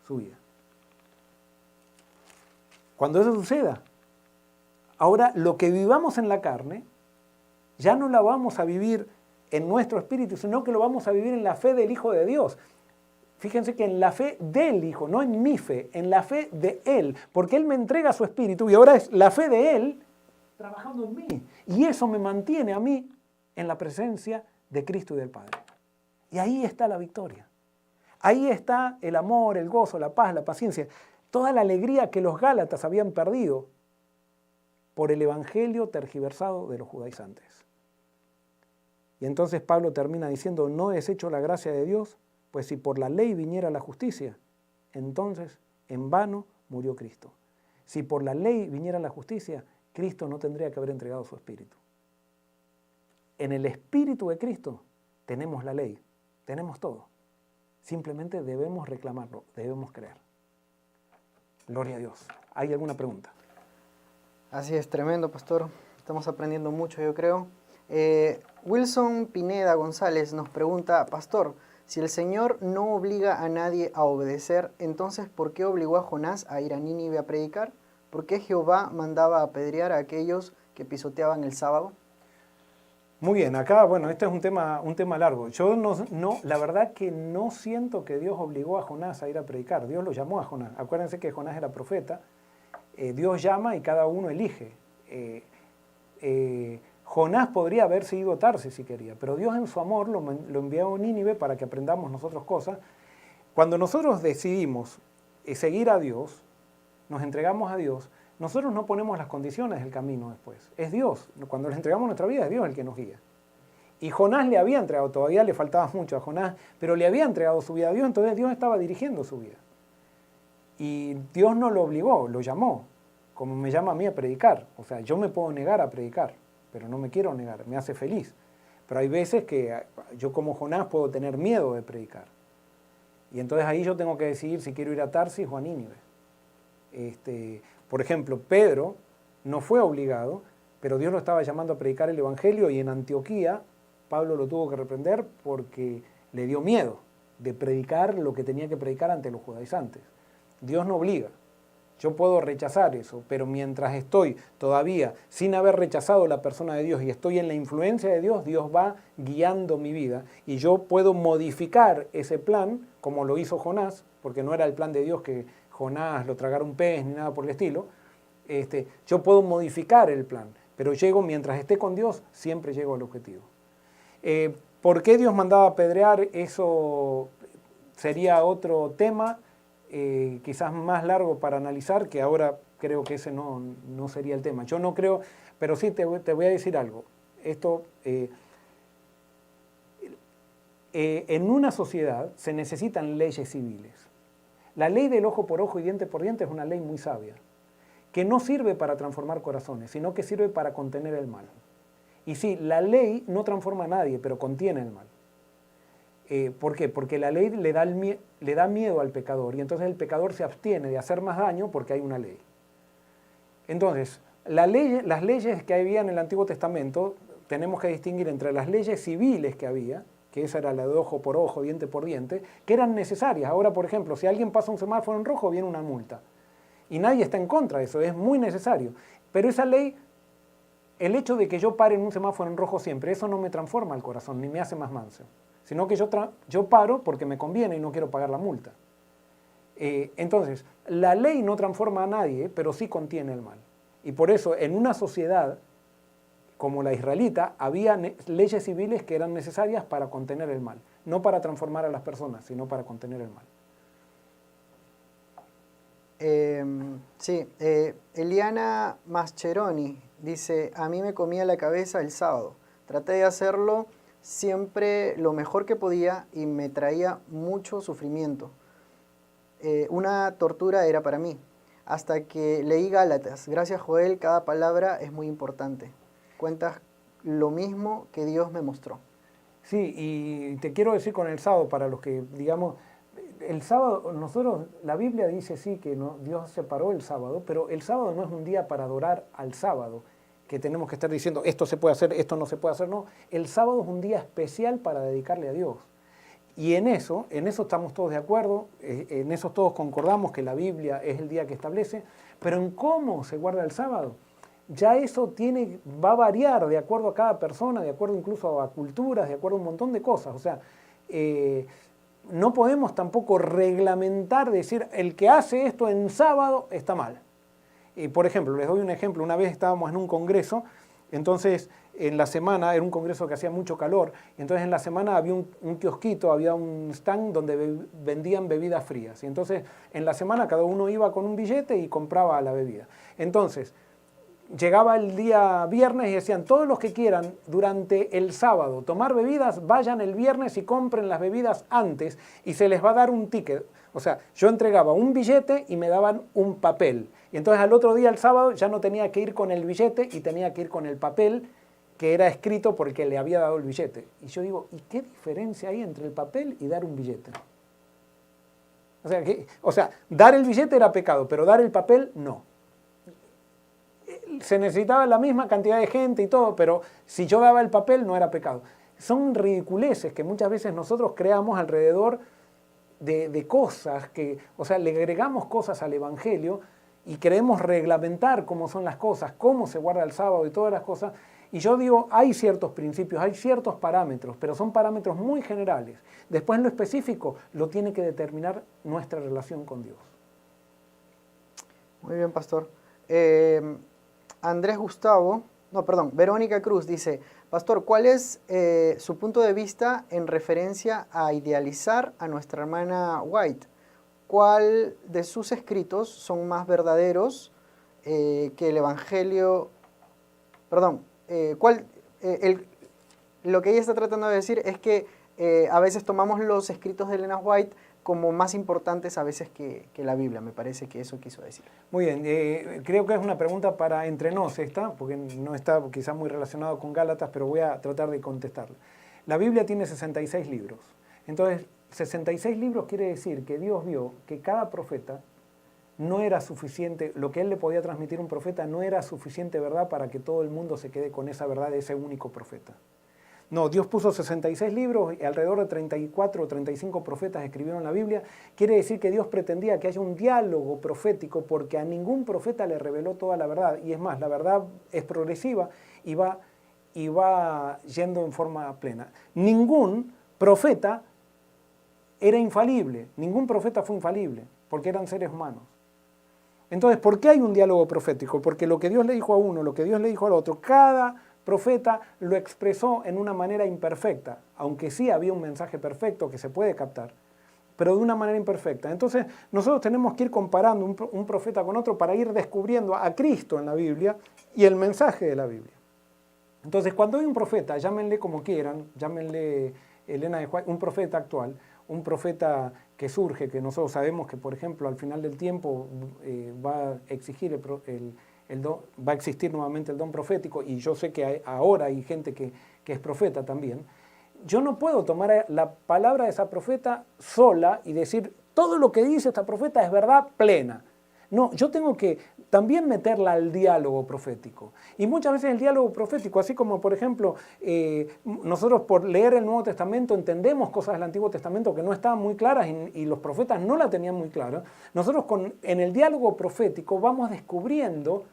su vida. Cuando eso suceda, ahora lo que vivamos en la carne, ya no la vamos a vivir en nuestro espíritu, sino que lo vamos a vivir en la fe del Hijo de Dios. Fíjense que en la fe del Hijo, no en mi fe, en la fe de Él, porque Él me entrega su espíritu y ahora es la fe de Él trabajando en mí. Y eso me mantiene a mí en la presencia de Cristo y del Padre. Y ahí está la victoria. Ahí está el amor, el gozo, la paz, la paciencia, toda la alegría que los Gálatas habían perdido por el evangelio tergiversado de los judaizantes. Y entonces Pablo termina diciendo, no desecho la gracia de Dios, pues si por la ley viniera la justicia, entonces en vano murió Cristo. Si por la ley viniera la justicia, Cristo no tendría que haber entregado su espíritu. En el espíritu de Cristo tenemos la ley, tenemos todo. Simplemente debemos reclamarlo, debemos creer. Gloria a Dios. ¿Hay alguna pregunta? Así es, tremendo, pastor. Estamos aprendiendo mucho, yo creo. Wilson Pineda González nos pregunta, pastor, si el Señor no obliga a nadie a obedecer, entonces ¿por qué obligó a Jonás a ir a Nínive a predicar? ¿Por qué Jehová mandaba apedrear a aquellos que pisoteaban el sábado? Muy bien, acá, bueno, este es un tema largo. Yo la verdad que no siento que Dios obligó a Jonás a ir a predicar. Dios lo llamó a Jonás. Acuérdense que Jonás era profeta. Dios llama y cada uno elige. Jonás podría haberse ido a Tarsis si quería, pero Dios en su amor lo envió a Nínive para que aprendamos nosotros cosas. Cuando nosotros decidimos seguir a Dios, nos entregamos a Dios, nosotros no ponemos las condiciones del camino después. Es Dios. Cuando le entregamos nuestra vida, es Dios el que nos guía. Y Jonás le había entregado, todavía le faltaba mucho a Jonás, pero le había entregado su vida a Dios, entonces Dios estaba dirigiendo su vida. Y Dios no lo obligó, lo llamó, como me llama a mí a predicar. O sea, yo me puedo negar a predicar, pero no me quiero negar, me hace feliz. Pero hay veces que yo como Jonás puedo tener miedo de predicar. Y entonces ahí yo tengo que decidir si quiero ir a Tarsis o a Nínive. Por ejemplo, Pedro no fue obligado, pero Dios lo estaba llamando a predicar el Evangelio y en Antioquía Pablo lo tuvo que reprender porque le dio miedo de predicar lo que tenía que predicar ante los judaizantes. Dios no obliga. Yo puedo rechazar eso, pero mientras estoy todavía sin haber rechazado la persona de Dios y estoy en la influencia de Dios, Dios va guiando mi vida y yo puedo modificar ese plan como lo hizo Jonás, porque no era el plan de Dios que Jonás lo tragara un pez ni nada por el estilo. Yo puedo modificar el plan, pero mientras esté con Dios, siempre llego al objetivo. ¿Por qué Dios mandaba apedrear? Eso sería otro tema. Quizás más largo para analizar, que ahora creo que ese no sería el tema. Yo no creo, pero sí te voy a decir algo. Esto, en una sociedad se necesitan leyes civiles. La ley del ojo por ojo y diente por diente es una ley muy sabia, que no sirve para transformar corazones, sino que sirve para contener el mal. Y sí, la ley no transforma a nadie, pero contiene el mal. ¿Por qué? Porque la ley le da miedo al pecador y entonces el pecador se abstiene de hacer más daño porque hay una ley. Entonces, las leyes que había en el Antiguo Testamento, tenemos que distinguir entre las leyes civiles que había, que esa era la de ojo por ojo, diente por diente, que eran necesarias. Ahora, por ejemplo, si alguien pasa un semáforo en rojo, viene una multa. Y nadie está en contra de eso, es muy necesario. Pero esa ley, el hecho de que yo pare en un semáforo en rojo siempre, eso no me transforma el corazón, ni me hace más manso. Sino que yo paro porque me conviene y no quiero pagar la multa. Entonces, la ley no transforma a nadie, pero sí contiene el mal. Y por eso, en una sociedad como la israelita, había leyes civiles que eran necesarias para contener el mal. No para transformar a las personas, sino para contener el mal. Eliana Mascheroni dice, a mí me comía la cabeza el sábado. Traté de hacerlo siempre lo mejor que podía y me traía mucho sufrimiento. Una tortura era para mí, hasta que leí Gálatas. Gracias, Joel, cada palabra es muy importante. Cuentas lo mismo que Dios me mostró. Sí, y te quiero decir con el sábado, para los que, digamos, el sábado, nosotros, la Biblia dice sí que no, Dios separó el sábado, pero el sábado no es un día para adorar al sábado, que tenemos que estar diciendo esto se puede hacer, esto no se puede hacer, no. El sábado es un día especial para dedicarle a Dios. Y en eso estamos todos de acuerdo, en eso todos concordamos que la Biblia es el día que establece, pero en cómo se guarda el sábado, ya eso va a variar de acuerdo a cada persona, de acuerdo incluso a culturas, de acuerdo a un montón de cosas. O sea, no podemos tampoco reglamentar, decir, el que hace esto en sábado está mal. Por ejemplo, les doy un ejemplo, una vez estábamos en un congreso, entonces en la semana, era un congreso que hacía mucho calor, entonces en la semana había un kiosquito, había un stand donde vendían bebidas frías, y entonces en la semana cada uno iba con un billete y compraba la bebida. Entonces, llegaba el día viernes y decían, todos los que quieran durante el sábado tomar bebidas, vayan el viernes y compren las bebidas antes y se les va a dar un ticket. O sea, yo entregaba un billete y me daban un papel. Y entonces al otro día, el sábado, ya no tenía que ir con el billete y tenía que ir con el papel que era escrito por el que le había dado el billete. Y yo digo, ¿y qué diferencia hay entre el papel y dar un billete? O sea, dar el billete era pecado, pero dar el papel no. Se necesitaba la misma cantidad de gente y todo, pero si yo daba el papel no era pecado. Son ridiculeces que muchas veces nosotros creamos alrededor de cosas que, o sea, le agregamos cosas al Evangelio y queremos reglamentar cómo son las cosas, cómo se guarda el sábado y todas las cosas. Y yo digo, hay ciertos principios, hay ciertos parámetros, pero son parámetros muy generales. Después en lo específico lo tiene que determinar nuestra relación con Dios. Muy bien, pastor. Verónica Cruz dice, pastor, ¿cuál es su punto de vista en referencia a idealizar a nuestra hermana White? ¿Cuál de sus escritos son más verdaderos que el Evangelio? Lo que ella está tratando de decir es que a veces tomamos los escritos de Elena White como más importantes a veces que la Biblia. Me parece que eso quiso decir. Muy bien, creo que es una pregunta para entre nos esta, porque no está quizás muy relacionado con Gálatas, pero voy a tratar de contestarla. La Biblia tiene 66 libros. Entonces, 66 libros quiere decir que Dios vio que cada profeta no era suficiente, lo que él le podía transmitir a un profeta no era suficiente verdad para que todo el mundo se quede con esa verdad de ese único profeta. No, Dios puso 66 libros y alrededor de 34 o 35 profetas escribieron la Biblia. Quiere decir que Dios pretendía que haya un diálogo profético porque a ningún profeta le reveló toda la verdad. Y es más, la verdad es progresiva y va yendo en forma plena. Ningún profeta era infalible, ningún profeta fue infalible, porque eran seres humanos. Entonces, ¿por qué hay un diálogo profético? Porque lo que Dios le dijo a uno, lo que Dios le dijo al otro, cada profeta lo expresó en una manera imperfecta, aunque sí había un mensaje perfecto que se puede captar, pero de una manera imperfecta. Entonces, nosotros tenemos que ir comparando un profeta con otro para ir descubriendo a Cristo en la Biblia y el mensaje de la Biblia. Entonces, cuando hay un profeta, llámenle como quieran, llámenle Elena de White, un profeta actual, un profeta que surge, que nosotros sabemos que, por ejemplo, al final del tiempo va a existir va a existir nuevamente el don profético, y yo sé que ahora hay gente que es profeta también. Yo no puedo tomar la palabra de esa profeta sola y decir, todo lo que dice esta profeta es verdad plena. No, yo tengo que también meterla al diálogo profético. Y muchas veces el diálogo profético, así como por ejemplo, nosotros por leer el Nuevo Testamento entendemos cosas del Antiguo Testamento que no estaban muy claras y los profetas no la tenían muy clara, nosotros en el diálogo profético vamos descubriendo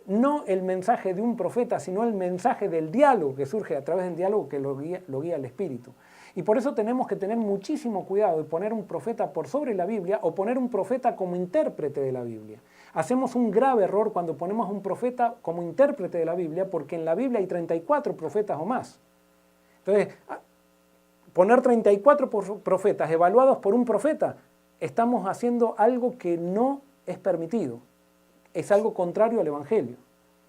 no el mensaje de un profeta, sino el mensaje del diálogo que surge a través del diálogo que lo guía el Espíritu. Y por eso tenemos que tener muchísimo cuidado de poner un profeta por sobre la Biblia o poner un profeta como intérprete de la Biblia. Hacemos un grave error cuando ponemos a un profeta como intérprete de la Biblia, porque en la Biblia hay 34 profetas o más. Entonces, poner 34 profetas evaluados por un profeta, estamos haciendo algo que no es permitido. Es algo contrario al Evangelio.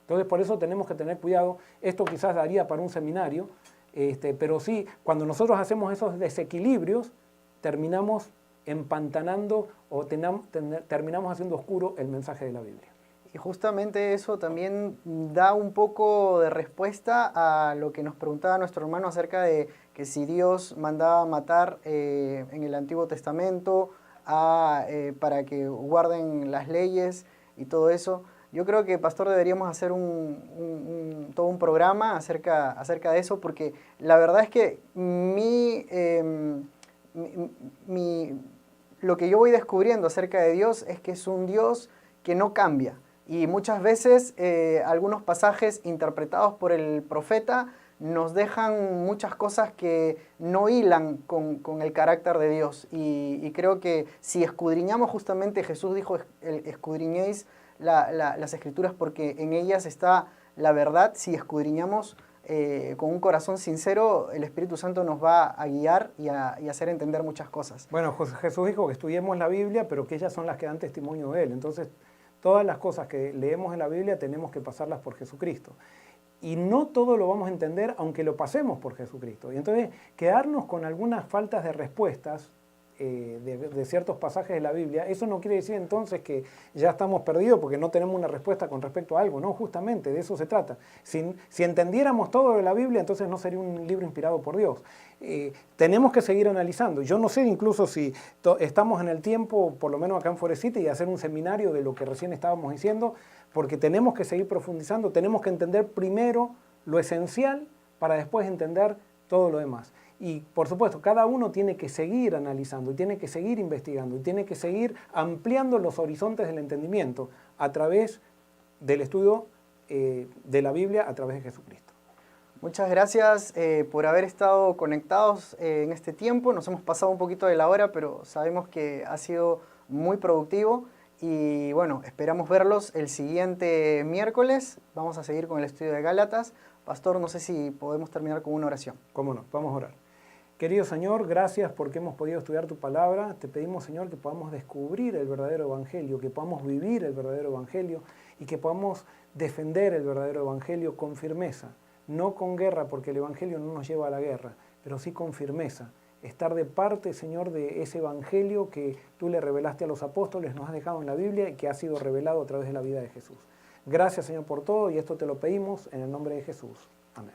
Entonces, por eso tenemos que tener cuidado. Esto quizás daría para un seminario, Pero sí, cuando nosotros hacemos esos desequilibrios, terminamos empantanando o terminamos haciendo oscuro el mensaje de la Biblia. Y justamente eso también da un poco de respuesta a lo que nos preguntaba nuestro hermano acerca de que si Dios mandaba matar en el Antiguo Testamento para que guarden las leyes y todo eso. Yo creo que, pastor, deberíamos hacer todo un programa acerca de eso, porque la verdad es que lo que yo voy descubriendo acerca de Dios es que es un Dios que no cambia. Y muchas veces algunos pasajes interpretados por el profeta nos dejan muchas cosas que no hilan con el carácter de Dios. Y creo que si escudriñamos, justamente Jesús dijo, escudriñéis las Escrituras porque en ellas está la verdad. Si escudriñamos con un corazón sincero, el Espíritu Santo nos va a guiar y a hacer entender muchas cosas. Bueno, Jesús dijo que estudiemos la Biblia, pero que ellas son las que dan testimonio de Él. Entonces, todas las cosas que leemos en la Biblia tenemos que pasarlas por Jesucristo. Y no todo lo vamos a entender aunque lo pasemos por Jesucristo. Y entonces, quedarnos con algunas faltas de respuestas de ciertos pasajes de la Biblia, eso no quiere decir entonces que ya estamos perdidos porque no tenemos una respuesta con respecto a algo. No, justamente de eso se trata. Si entendiéramos todo de la Biblia, entonces no sería un libro inspirado por Dios. Tenemos que seguir analizando. Yo no sé incluso si estamos en el tiempo, por lo menos acá en Forest City, y hacer un seminario de lo que recién estábamos diciendo, porque tenemos que seguir profundizando, tenemos que entender primero lo esencial para después entender todo lo demás. Y por supuesto, cada uno tiene que seguir analizando, y tiene que seguir investigando, y tiene que seguir ampliando los horizontes del entendimiento a través del estudio de la Biblia, a través de Jesucristo. Muchas gracias por haber estado conectados en este tiempo. Nos hemos pasado un poquito de la hora, pero sabemos que ha sido muy productivo. Y bueno, esperamos verlos el siguiente miércoles. Vamos a seguir con el estudio de Gálatas. Pastor, no sé si podemos terminar con una oración. Cómo no, vamos a orar. Querido Señor, gracias porque hemos podido estudiar tu palabra. Te pedimos, Señor, que podamos descubrir el verdadero evangelio, que podamos vivir el verdadero evangelio y que podamos defender el verdadero evangelio con firmeza. No con guerra, porque el evangelio no nos lleva a la guerra, pero sí con firmeza. Estar de parte, Señor, de ese evangelio que tú le revelaste a los apóstoles, nos has dejado en la Biblia y que ha sido revelado a través de la vida de Jesús. Gracias, Señor, por todo, y esto te lo pedimos en el nombre de Jesús. Amén.